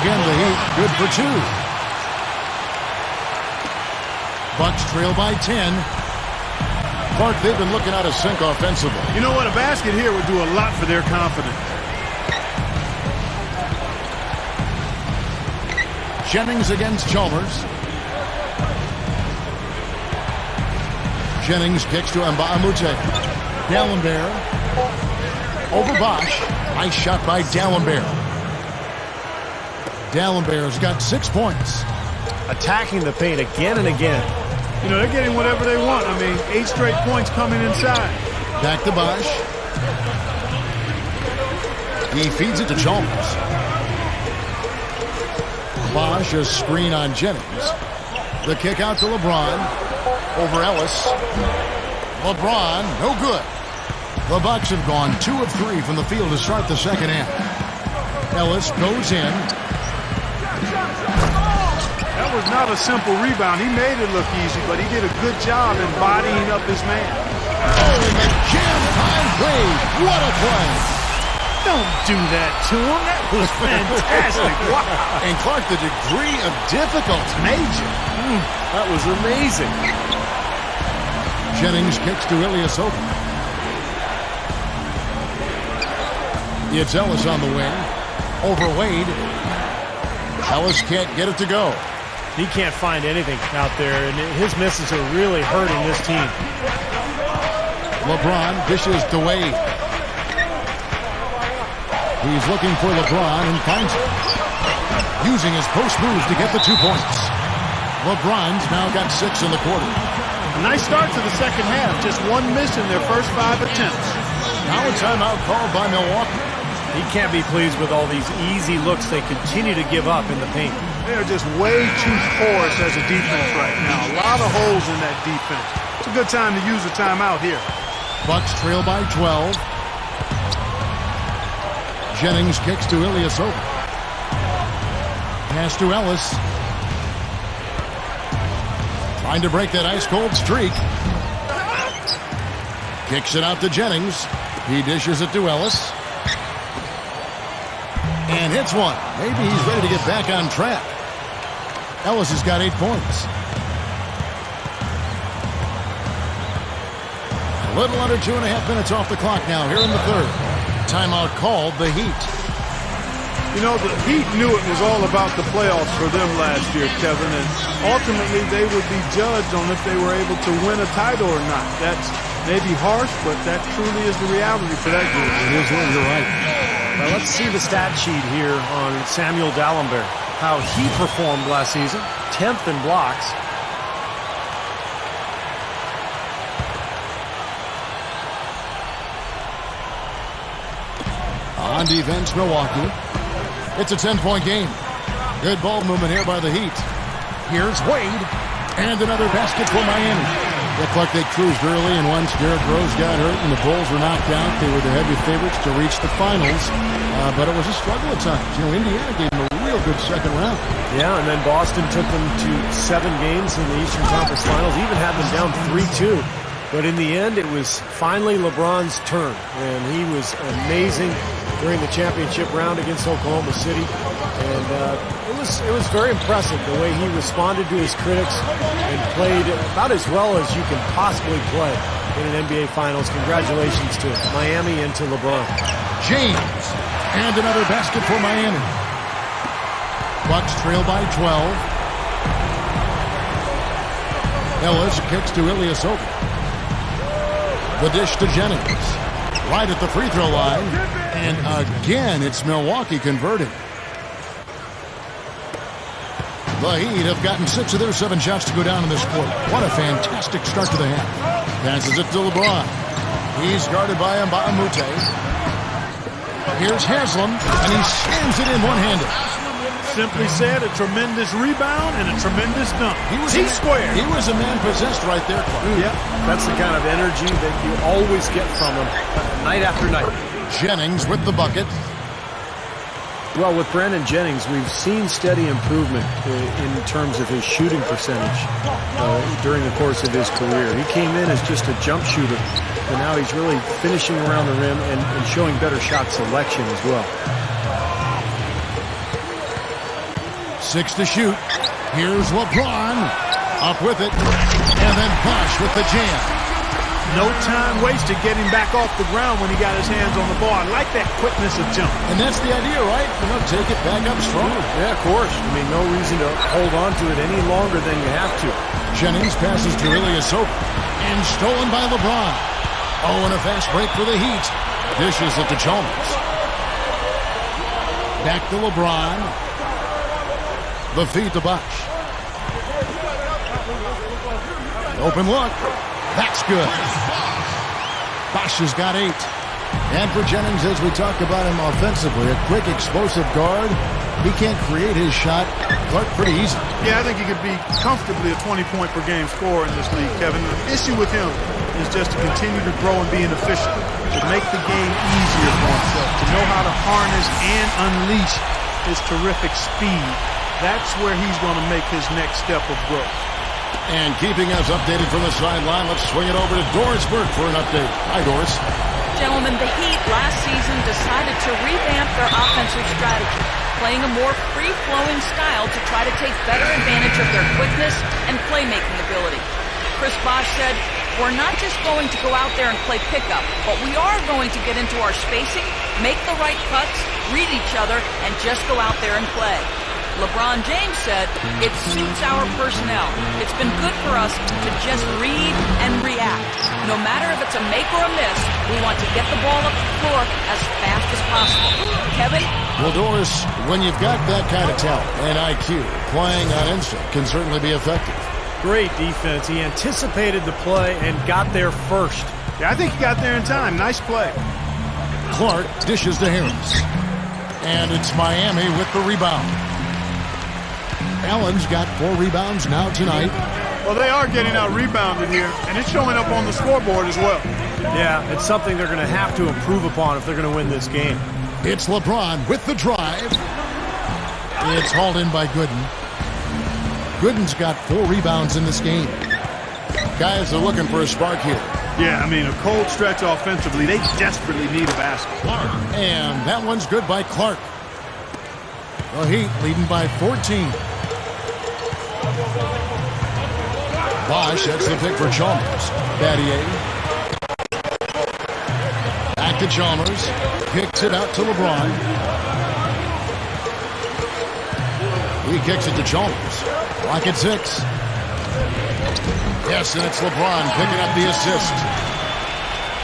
Again, the Heat good for 2. Bucks trail by 10. Clark, they've been looking out of sync offensively. You know what? A basket here would do a lot for their confidence. Jennings against Chalmers. Jennings kicks to Nba2K13. D'Alembert over BOSH. Nice shot by D'Alembert. D'Alembert's got 6 points. Attacking the paint again and again. You know, they're getting whatever they want. I mean, 8 straight points coming inside. Back to BOSH. He feeds it to Chalmers. BOSH, a screen on Jennings. The kick out to LeBron. Over Ellis. LeBron, no good. The Bucks have gone 2 of 3 from the field to start the second half. Ellis goes in. That was not a simple rebound. He made it look easy, but he did a good job embodying up his man. Oh, the jam-time Wade. What a play. Don't do that to him. That was fantastic. Wow. And Clark, the degree of difficulty. Major. That was amazing. Jennings kicks to Ilyasova. It's Ellis on the wing. Over Wade. Ellis can't get it to go. He can't find anything out there, and his misses are really hurting this team. LeBron dishes to Wade. He's looking for LeBron and finds it. Using his post moves to get the 2 points. LeBron's now got 6 in the quarter. A nice start to the second half. Just 1 miss in their first 5 attempts. Now a timeout called by Milwaukee. He can't be pleased with all these easy looks they continue to give up in the paint. They're just way too porous as a defense right now. A lot of holes in that defense. It's a good time to use a timeout here. Bucks trail by 12. Jennings kicks to Ilyasova. Pass to Ellis. Trying to break that ice-cold streak. Kicks it out to Jennings. He dishes it to Ellis. And hits one. Maybe he's ready to get back on track. Ellis has got 8 points. A little under 2.5 minutes off the clock now here in the third. Timeout called the Heat. You know, the Heat knew it was all about the playoffs for them last year, Kevin, and ultimately they would be judged on if they were able to win a title or not. That's maybe harsh, but that truly is the reality for that group. It is, well, you're right. Now let's see the stat sheet here on Samuel D'Alembert. How he performed last season. 10th in blocks. On defense, Milwaukee. It's a 10-point game. Good ball movement here by the Heat. Here's Wade. And another basket for Miami. Looked like they cruised early, and once Derrick Rose got hurt and the Bulls were knocked out, they were the heavy favorites to reach the finals. But it was a struggle at times. You know, Indiana gave them a real good second round. Yeah, and then Boston took them to 7 games in the Eastern Conference Finals, even had them down 3-2. But in the end, it was finally LeBron's turn, and he was amazing during the championship round against Oklahoma City. And it was very impressive the way he responded to his critics and played about as well as you can possibly play in an NBA Finals. Congratulations to Miami and to LeBron. James. And another basket for Miami. Bucks trail by 12. Ellis kicks to Ilyasova. The dish to Jennings. Right at the free throw line. And again, it's Milwaukee converting. The Heat have gotten 6 of their 7 shots to go down in this quarter. What a fantastic start to the half. Passes it to LeBron. He's guarded by Nba2K13. Here's Haslam, and he slams it in one-handed. Simply said, a tremendous rebound and a tremendous dunk. T-squared. He was a man possessed right there, Clark. Yep, that's the kind of energy that you always get from him night after night. Jennings with the bucket. Well, with Brandon Jennings, we've seen steady improvement in terms of his shooting percentage during the course of his career. He came in as just a jump shooter, but now he's really finishing around the rim and showing better shot selection as well. 6 to shoot. Here's LeBron. Up with it. And then BOSH with the jam. No time wasted getting back off the ground when he got his hands on the ball. I like that quickness of jump. And that's the idea, right? Take it back up stronger. Yeah, of course. I mean, no reason to hold on to it any longer than you have to. Jennings passes to Ilyasova. And stolen by LeBron. Oh, and a fast break for the Heat. Dishes it to Chalmers. Back to LeBron. The feed to Bosh. Open look. That's good. Bosh has got 8. And for Jennings, as we talk about him offensively, a quick, explosive guard. He can't create his shot. Clark pretty easy. Yeah, I think he could be comfortably a 20-point-per-game scorer in this league, Kevin. The issue with him is just to continue to grow and be efficient, to make the game easier for himself, to know how to harness and unleash his terrific speed. That's where he's going to make his next step of growth. And keeping us updated from the sideline, let's swing it over to Doris Burke for an update. Hi, Doris. Gentlemen, the Heat last season decided to revamp their offensive strategy, playing a more free-flowing style to try to take better advantage of their quickness and playmaking ability. Chris Bosh said, "We're not just going to go out there and play pickup, but we are going to get into our spacing, make the right cuts, read each other, and just go out there and play." LeBron James said, "It suits our personnel. It's been good for us to just read and react. No matter if it's a make or a miss, we want to get the ball up the floor as fast as possible." Kevin? Well, Doris, when you've got that kind of talent and IQ, playing on instinct can certainly be effective. Great defense. He anticipated the play and got there first. Yeah, I think he got there in time. Nice play. Clark dishes to Harris. And it's Miami with the rebound. Allen's got 4 rebounds now tonight. Well, they are getting out rebounded here, and it's showing up on the scoreboard as well. Yeah, it's something they're going to have to improve upon if they're going to win this game. It's LeBron with the drive. It's hauled in by Gooden. Gooden's got 4 rebounds in this game. Guys are looking for a spark here. Yeah, I mean, a cold stretch offensively. They desperately need a basket. And that one's good by Clark. The Heat leading by 14. Bosh, that's the pick for Chalmers. Battier. Back to Chalmers. Kicks it out to LeBron. He kicks it to Chalmers. Clock at 6. Yes, and it's LeBron picking up the assist.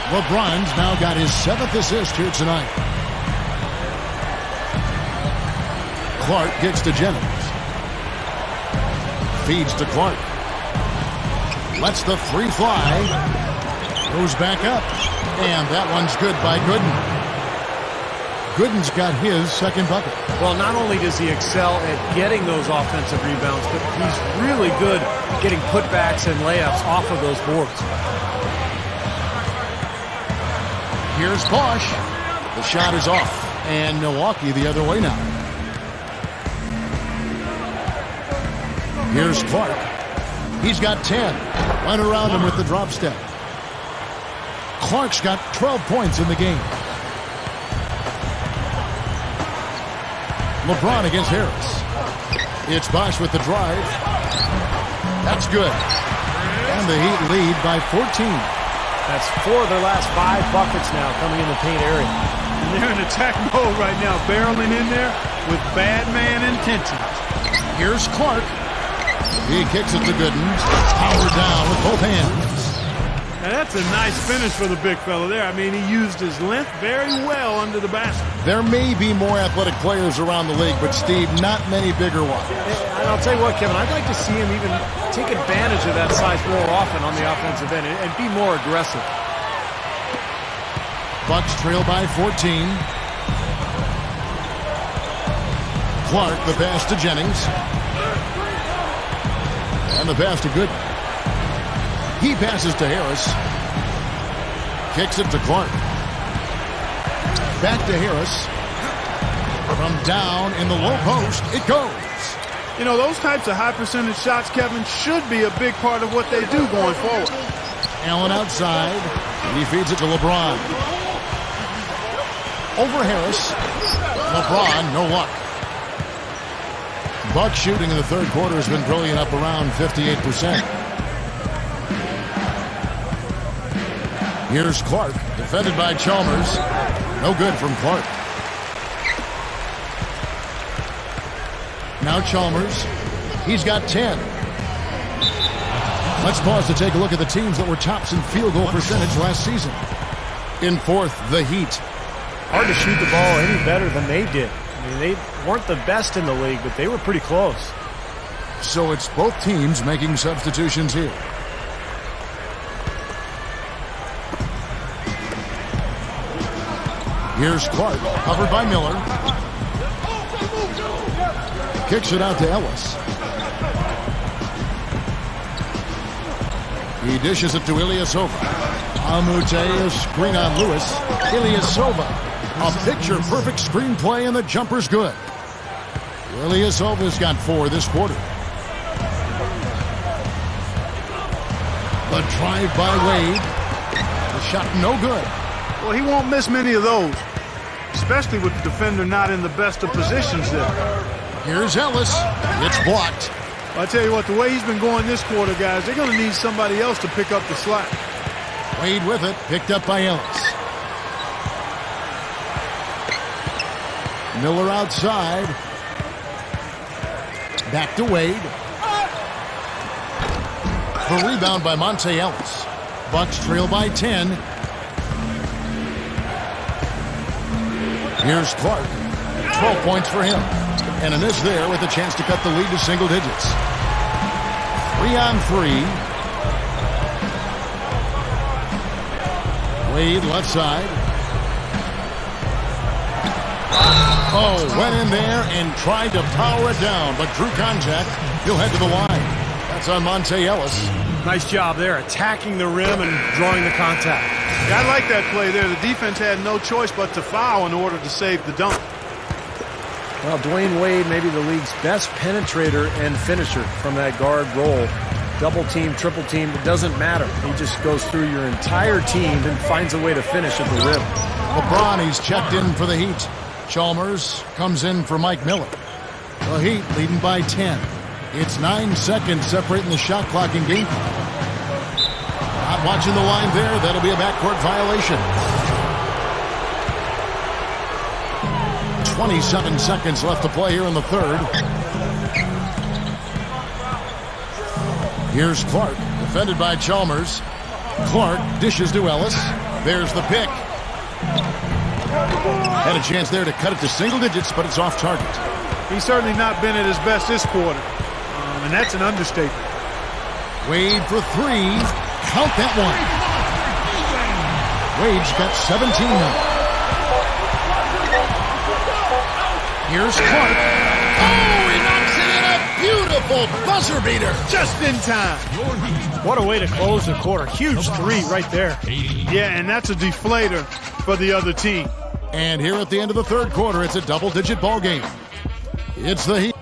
LeBron's now got his 7th assist here tonight. Clark gets to Jennings. Feeds to Clark. Lets the 3 fly. Goes back up. And that one's good by Gooden. Gooden's got his 2nd bucket. Well, not only does he excel at getting those offensive rebounds, but he's really good at getting putbacks and layups off of those boards. Here's Bosh. The shot is off. And Milwaukee the other way now. Here's Clark. He's got 10. Right around him with the drop step. Clark's got 12 points in the game. LeBron against Harris. It's Bosh with the drive. That's good. And the Heat lead by 14. That's 4 of their last 5 buckets now coming in the paint area. And they're in attack mode right now, barreling in there with bad man intentions. Here's Clark. He kicks it to Gooden. Powered down with both hands. Now that's a nice finish for the big fella there. I mean, he used his length very well under the basket. There may be more athletic players around the league, but Steve, not many bigger ones. And I'll tell you what, Kevin, I'd like to see him even take advantage of that size more often on the offensive end and be more aggressive. Bucks trail by 14. Clark, the pass to Jennings. And the pass to Gooden. He passes to Harris. Kicks it to Clark. Back to Harris. From down in the low post, it goes. You know, those types of high percentage shots, Kevin, should be a big part of what they do going forward. Allen outside. He feeds it to LeBron. Over Harris. LeBron, no luck. Buck shooting in the 3rd quarter has been brilliant, up around 58%. Here's Clark, defended by Chalmers. No good from Clark. Now Chalmers. He's got 10. Let's pause to take a look at the teams that were tops in field goal percentage last season. In fourth, the Heat. Hard to shoot the ball any better than they did. I mean, they weren't the best in the league, but they were pretty close. So it's both teams making substitutions here. Here's Clark, covered by Miller. Kicks it out to Ellis. He dishes it to Ilyasova. Amute, a screen on Lewis. Ilyasova, a picture-perfect screenplay, and the jumper's good. Ilyasova's got 4 this quarter. The drive by Wade. The shot no good. Well, he won't miss many of those, especially with the defender not in the best of positions there. Here's Ellis. It's blocked. I tell you what, the way he's been going this quarter, guys, they're going to need somebody else to pick up the slack. Wade with it, picked up by Ellis. Miller outside. Back to Wade. The rebound by Monte Ellis. Bucks trail by 10. Here's Clark. 12 points for him. And a miss there with a chance to cut the lead to single digits. 3-on-3. Wade left side. Oh, went in there and tried to power it down, but drew contact. He'll head to the line. That's on Monte Ellis. Nice job there, attacking the rim and drawing the contact. Yeah, I like that play there. The defense had no choice but to foul in order to save the dunk. Well, Dwayne Wade may be the league's best penetrator and finisher from that guard role. Double team, triple team, it doesn't matter. He just goes through your entire team and finds a way to finish at the rim. LeBron, he's checked in for the Heat. Chalmers comes in for Mike Miller. The Heat leading by 10. It's 9 seconds separating the shot clock and game clock. Not watching the line there. That'll be a backcourt violation. 27 seconds left to play here in the third. Here's Clark, defended by Chalmers. Clark dishes to Ellis. There's the pick. Had a chance there to cut it to single digits, but it's off target. He's certainly not been at his best this quarter, and that's an understatement. Wade for 3. Count that one. Wade's got 17 now. Here's Clark. Oh, he knocks it in, a beautiful buzzer beater. Just in time. What a way to close the quarter. Huge 3 right there. Yeah, and that's a deflator for the other team. And here at the end of the third quarter, it's a double-digit ball game. It's the Heat.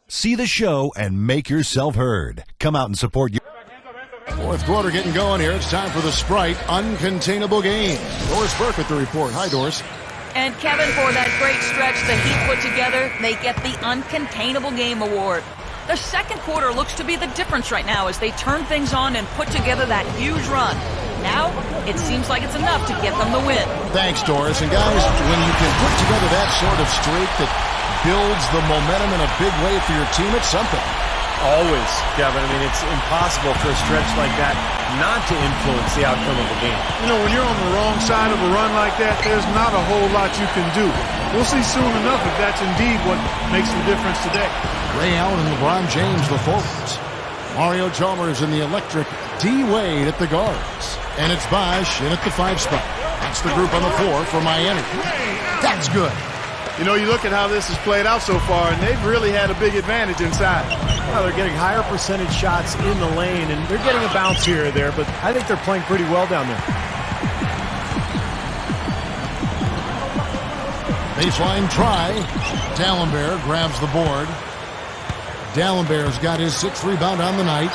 See the show and make yourself heard. Come out and support your... Fourth quarter getting going here. It's time for the Sprite Uncontainable Game. Doris Burke with the report. Hi, Doris. And Kevin, for that great stretch the Heat put together, they get the Uncontainable Game Award. The second quarter looks to be the difference right now as they turn things on and put together that huge run. Now, it seems like it's enough to get them the win. Thanks, Doris. And guys, when you can put together that sort of streak that builds the momentum in a big way for your team, it's something. Always, Kevin. I mean, it's impossible for a stretch like that not to influence the outcome of the game. You know, when you're on the wrong side of a run like that, there's not a whole lot you can do. We'll see soon enough if that's indeed what makes the difference today. Ray Allen and LeBron James, the forwards. Mario Chalmers in the electric. D. Wade at the guards. And it's BOSH in at the 5 spot. That's the group on the floor for Miami. That's good. You know, you look at how this has played out so far, and they've really had a big advantage inside. Well, they're getting higher percentage shots in the lane, and they're getting a bounce here or there, but I think they're playing pretty well down there. Baseline try. D'Alembert grabs the board. D'Alembert's got his 6th rebound on the night.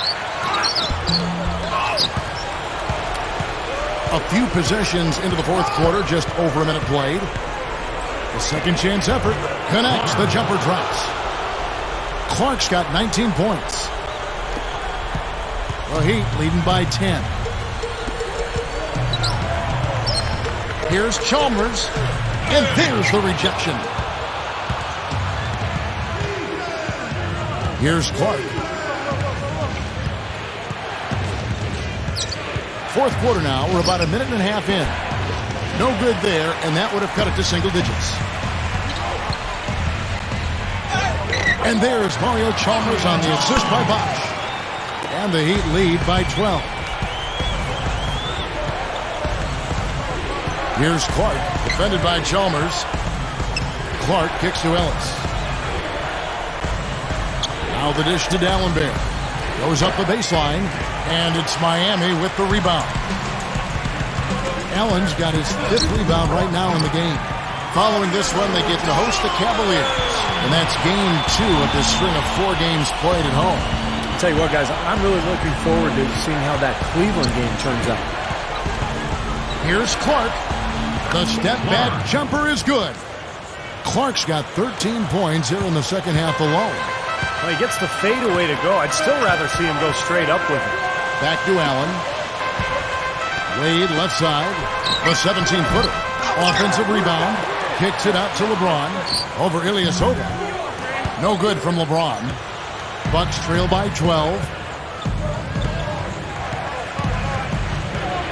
A few possessions into the fourth quarter, just over a minute played. The second chance effort connects. The jumper drops. Clark's got 19 points. The Heat leading by 10. Here's Chalmers. And there's the rejection. Here's Clark. Fourth quarter now. We're about a minute and a half in. No good there, and that would have cut it to single digits. And there's Mario Chalmers on the assist by Bosh. And the Heat lead by 12. Here's Clark, defended by Chalmers. Clark kicks to Ellis. Now the dish to D'Alembert. Goes up the baseline, and it's Miami with the rebound. Allen's got his 5th rebound right now in the game. Following this one, they get to host the Cavaliers. And that's game 2 of this string of 4 games played at home. I'll tell you what, guys, I'm really looking forward to seeing how that Cleveland game turns out. Here's Clark. The step back jumper is good. Clark's got 13 points here in the second half alone. Well, he gets the fadeaway to go. I'd still rather see him go straight up with it. Back to Allen. Wade left side. The 17-footer. Offensive rebound. Kicks it out to LeBron. Over Ilyasova. No good from LeBron. Bucks trail by 12.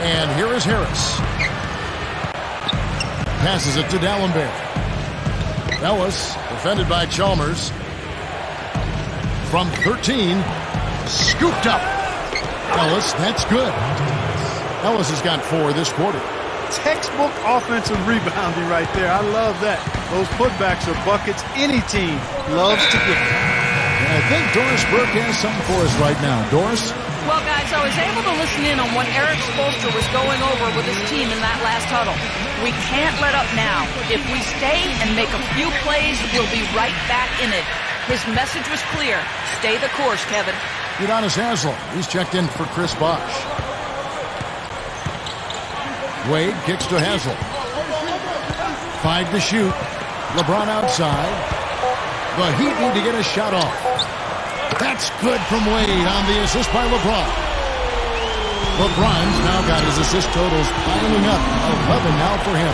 And here is Harris. Passes it to D'Alembert. Ellis, defended by Chalmers. From 13. Scooped up. Ellis, that's good. Ellis has got 4 this quarter. Textbook offensive rebounding right there. I love that. Those putbacks are buckets any team loves to get. And I think Doris Burke has something for us right now. Doris? Well, guys, I was able to listen in on what Eric Spoelstra was going over with his team in that last huddle. We can't let up now. If we stay and make a few plays, we'll be right back in it. His message was clear. Stay the course, Kevin. Udonis Haslem. He's checked in for Chris Bosh. Wade kicks to Haslem. 5 to shoot. LeBron outside. The Heat need to get a shot off. That's good from Wade on the assist by LeBron. LeBron's now got his assist totals piling up. 11 now for him.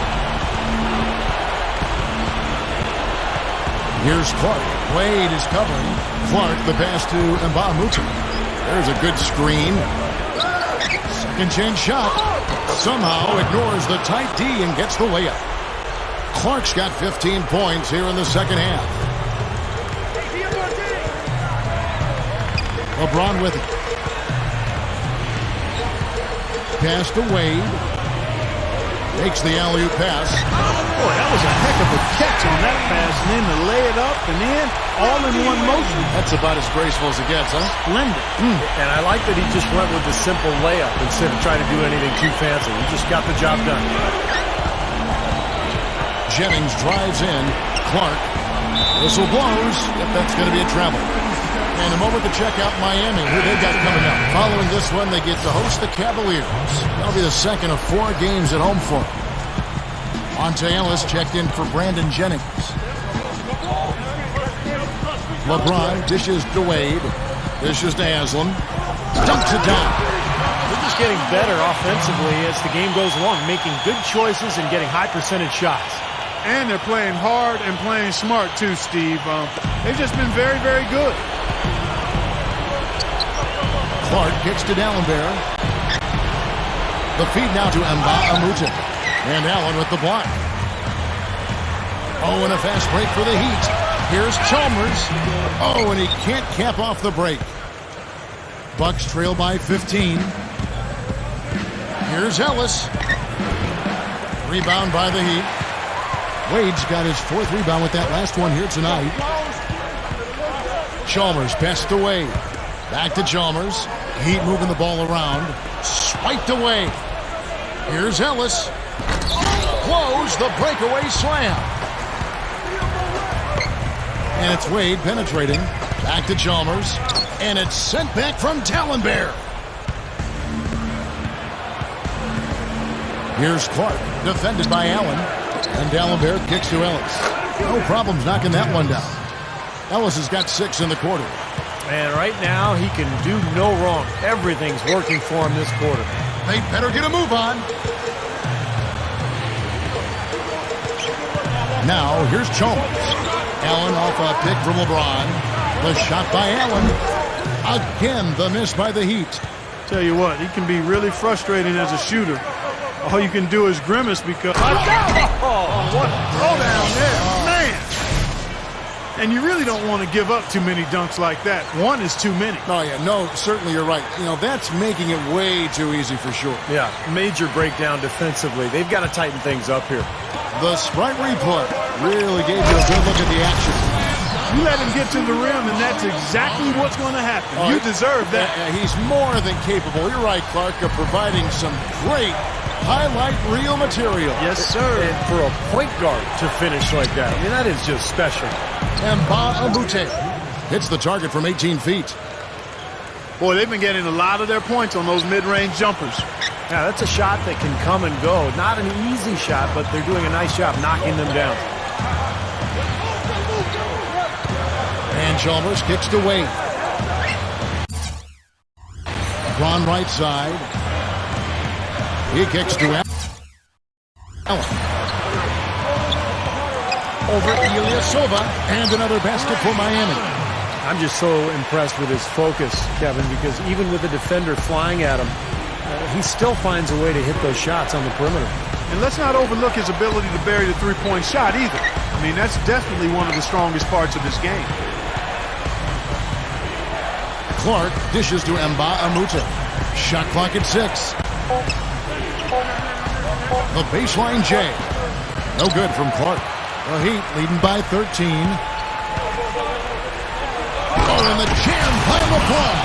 Here's Clark. Wade is covering. Clark, the pass to Nba2K13. There's a good screen. Second chance shot. Somehow ignores the tight D and gets the layup. Clark's got 15 points here in the second half. LeBron with it. Pass to Wade. Makes the alley-oop pass. Boy, that was a heck of a catch on that pass. And then to lay it up and in, all in one motion. That's about as graceful as it gets, huh? Splendid. And I like that he just went with the simple layup instead of trying to do anything too fancy. He just got the job done. Jennings drives in. Clark. Whistle blows. Yep, that's going to be a travel. And a moment to check out Miami, who they got coming up. Following this one, they get to host the Cavaliers. That'll be the second of 4 games at home for them. Monte Ellis checked in for Brandon Jennings. LeBron dishes to Wade. Dishes to Haslem. Dumps it down. They're just getting better offensively as the game goes along, making good choices and getting high percentage shots. And they're playing hard and playing smart too, Steve. They've just been very, very good. Clark kicks to D'Alembert. The feed now to Nba2K13. And Allen with the block. Oh, and a fast break for the Heat. Here's Chalmers. Oh, and he can't cap off the break. Bucks trail by 15. Here's Ellis. Rebound by the Heat. Wade's got his 4th rebound with that last one here tonight. Chalmers passed to Wade. Back to Chalmers. Heat moving the ball around. Swiped away. Here's Ellis. Close the breakaway slam. And it's Wade penetrating. Back to Chalmers. And it's sent back from D'Alembert. Here's Clark, defended by Allen. And D'Alembert kicks to Ellis. No problems knocking that one down. Ellis has got 6 in the quarter. And right now, he can do no wrong. Everything's working for him this quarter. They better get a move on. Now, here's Chalmers. Allen off a pick from LeBron. The shot by Allen. Again, the miss by the Heat. Tell you what, he can be really frustrating as a shooter. All you can do is grimace because... Oh, what a throwdown there, man! And you really don't want to give up too many dunks like that. One is too many. Oh, yeah, no, certainly you're right. You know, that's making it way too easy for sure. Yeah, major breakdown defensively. They've got to tighten things up here. The Sprite replay really gave you a good look at the action. You let him get to the rim, and that's exactly what's going to happen. You deserve that. He's more than capable, you're right, Clark, of providing some great highlight reel material. Yes, sir. And for a point guard to finish like that, I mean, that is just special. Nba2K13 hits the target from 18 feet. Boy, they've been getting a lot of their points on those mid-range jumpers. Yeah, that's a shot that can come and go. Not an easy shot, but they're doing a nice job knocking them down. And Chalmers kicks to Wade. LeBron right side. He kicks to Allen. Over Ilyasova. And another basket for Miami. I'm just so impressed with his focus, Kevin, because even with the defender flying at him, he still finds a way to hit those shots on the perimeter. And let's not overlook his ability to bury the three-point shot either. I mean, that's definitely one of the strongest parts of this game. Clark dishes to Nba2K13. Shot clock at 6. The baseline J. No good from Clark. The Heat leading by 13. Oh, and the jam by LeBron.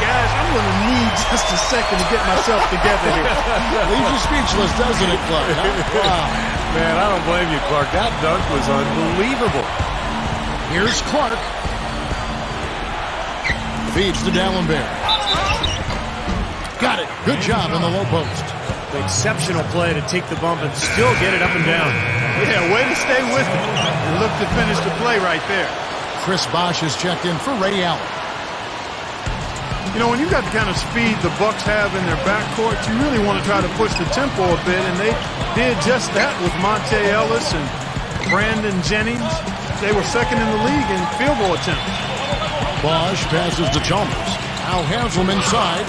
Guys, I'm going to need just a second to get myself together here. Leaves you speechless, doesn't it, Clark? Wow. Man, I don't blame you, Clark. That dunk was unbelievable. Here's Clark. Feeds to D'Alembert. Got it. Good job in the low post. Exceptional play to take the bump and still get it up and down. Yeah, way to stay with it and look to finish the play right there. Chris Bosh is checked in for Ray Allen. You know, when you've got the kind of speed the Bucks have in their backcourt, you really want to try to push the tempo a bit, and they did just that with Monte Ellis and Brandon Jennings. They were second in the league in field goal attempts. Bosh passes to Chalmers. Now Haslam inside.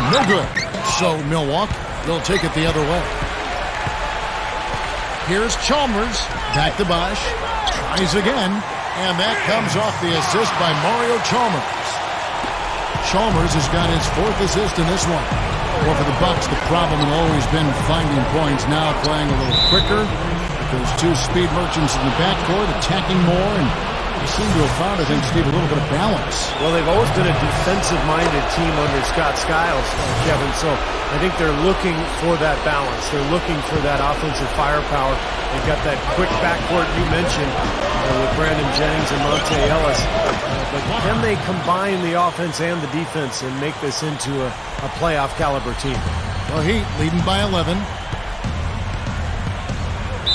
No good. So Milwaukee will take it the other way. Here's Chalmers. Back to Bosh. Tries again. And that comes off the assist by Mario Chalmers. Chalmers has got his 4th assist in this one. Well, for the Bucks, the problem has always been finding points. Now playing a little quicker. Those two speed merchants in the backcourt attacking more, and they seem to have found, I think, Steve, a little bit of balance. Well, they've always been a defensive-minded team under Scott Skiles, Kevin, so I think they're looking for that balance. They're looking for that offensive firepower. They've got that quick backcourt you mentioned with Brandon Jennings and Monte Ellis. But can they combine the offense and the defense and make this into a playoff caliber team? The Heat leading by 11.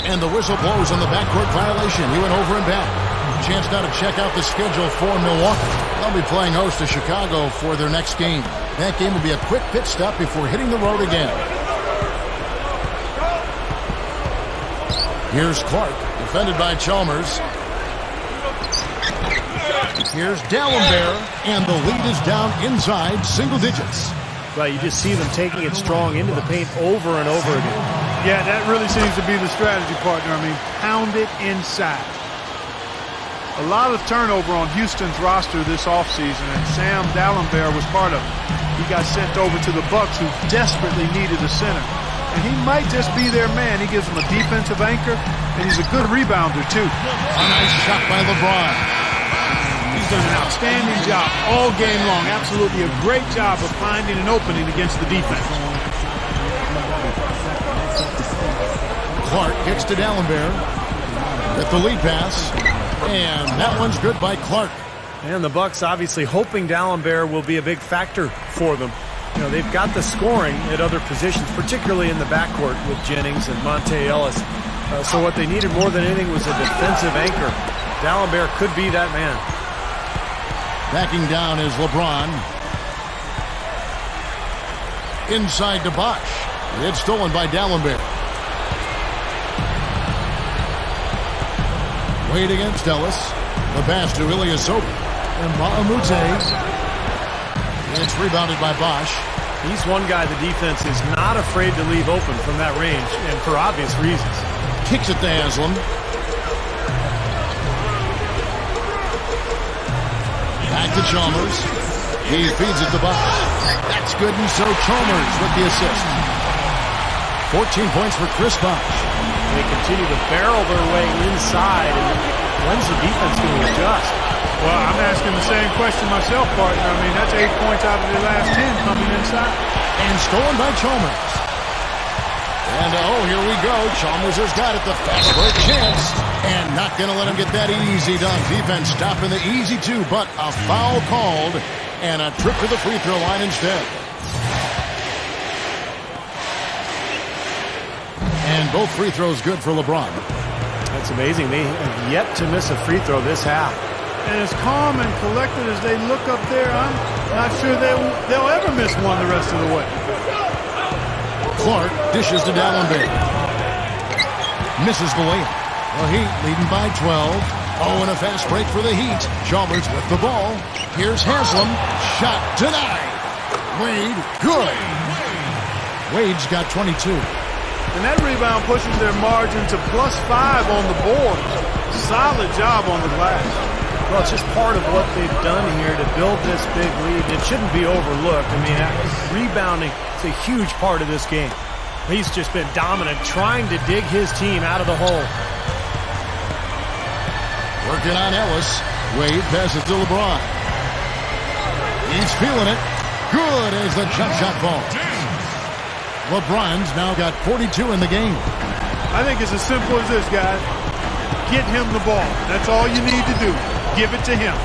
And the whistle blows on the backcourt violation. He went over and back. Chance now to check out the schedule for Milwaukee. They'll be playing host to Chicago for their next game. That game will be a quick pit stop before hitting the road again. Here's Clark, defended by Chalmers. Here's D'Alembert, and the lead is down inside single digits. Right, you just see them taking it strong into the paint over and over again. Yeah, that really seems to be the strategy, partner. I mean, pound it inside. A lot of turnover on Houston's roster this offseason, and Sam D'Alembert was part of it. He got sent over to the Bucks, who desperately needed a center. And he might just be their man. He gives them a defensive anchor, and he's a good rebounder, too. A nice shot by LeBron. He's done an outstanding job all game long. Absolutely a great job of finding an opening against the defense. Clark gets to D'Alembert. With the lead pass. And that one's good by Clark. And the Bucks obviously hoping D'Alembert will be a big factor for them. You know, they've got the scoring at other positions, particularly in the backcourt with Jennings and Monte Ellis. So what they needed more than anything was a defensive anchor. D'Alembert could be that man. Backing down is LeBron. Inside to Bosh. It's stolen by D'Alembert. Wade against Ellis. The pass to Ilyasova. And Mbamute. It's rebounded by Bosh. He's one guy the defense is not afraid to leave open from that range, and for obvious reasons. Kicks it to Haslam. Back to Chalmers. He feeds it to Bosh. That's good, and so Chalmers with the assist. 14 points for Chris Bosh. They continue to barrel their way inside, and when's the defense going to adjust? Well, I'm asking the same question myself, partner. I mean, that's 8 points out of the last 10 coming inside. And stolen by Chalmers. And, oh, here we go. Chalmers has got it. The fast break chance. And not going to let him get that easy done. Defense stopping the easy two, but a foul called. And a trip to the free throw line instead. And both free throws good for LeBron. That's amazing. They have yet to miss a free throw this half. And as calm and collected as they look up there, I'm not sure they'll ever miss one the rest of the way. Clark dishes to Dallenberg. Misses the layup. The Heat leading by 12. Oh, and a fast break for the Heat. Chalmers with the ball. Here's Haslam. Shot denied. Wade, good. Wade's got 22. And that rebound pushes their margin to +5 on the board. Solid job on the glass. Well, it's just part of what they've done here to build this big lead. It shouldn't be overlooked. I mean, rebounding is a huge part of this game. He's just been dominant, trying to dig his team out of the hole. Working on Ellis. Wade passes to LeBron. He's feeling it. Good as the jump shot falls. LeBron's now got 42 in the game. I think it's as simple as this, guys. Get him the ball. That's all you need to do. Give it to him.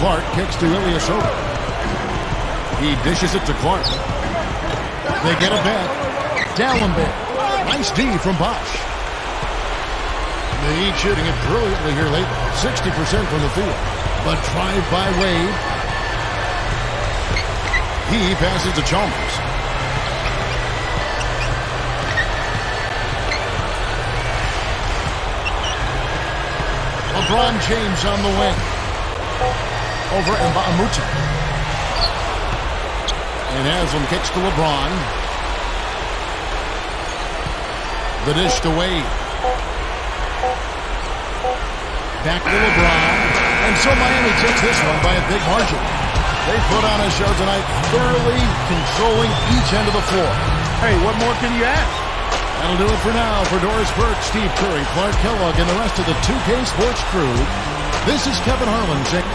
Clark kicks to Ilyasova. He dishes it to Clark. They get it back. Dallenberg. Nice D from Bosh. The Heat shooting it brilliantly here lately. 60% from the field. But drive by Wade. He passes to Chalmers. LeBron James on the wing. Over Mbamute. And Haslam kicks to LeBron. The dish to Wade. Back to LeBron. And so Miami takes this one by a big margin. They put on a show tonight, thoroughly controlling each end of the floor. Hey, what more can you ask? That'll do it for now. For Doris Burke, Steve Curry, Clark Kellogg, and the rest of the 2K Sports crew, this is Kevin Harlan saying...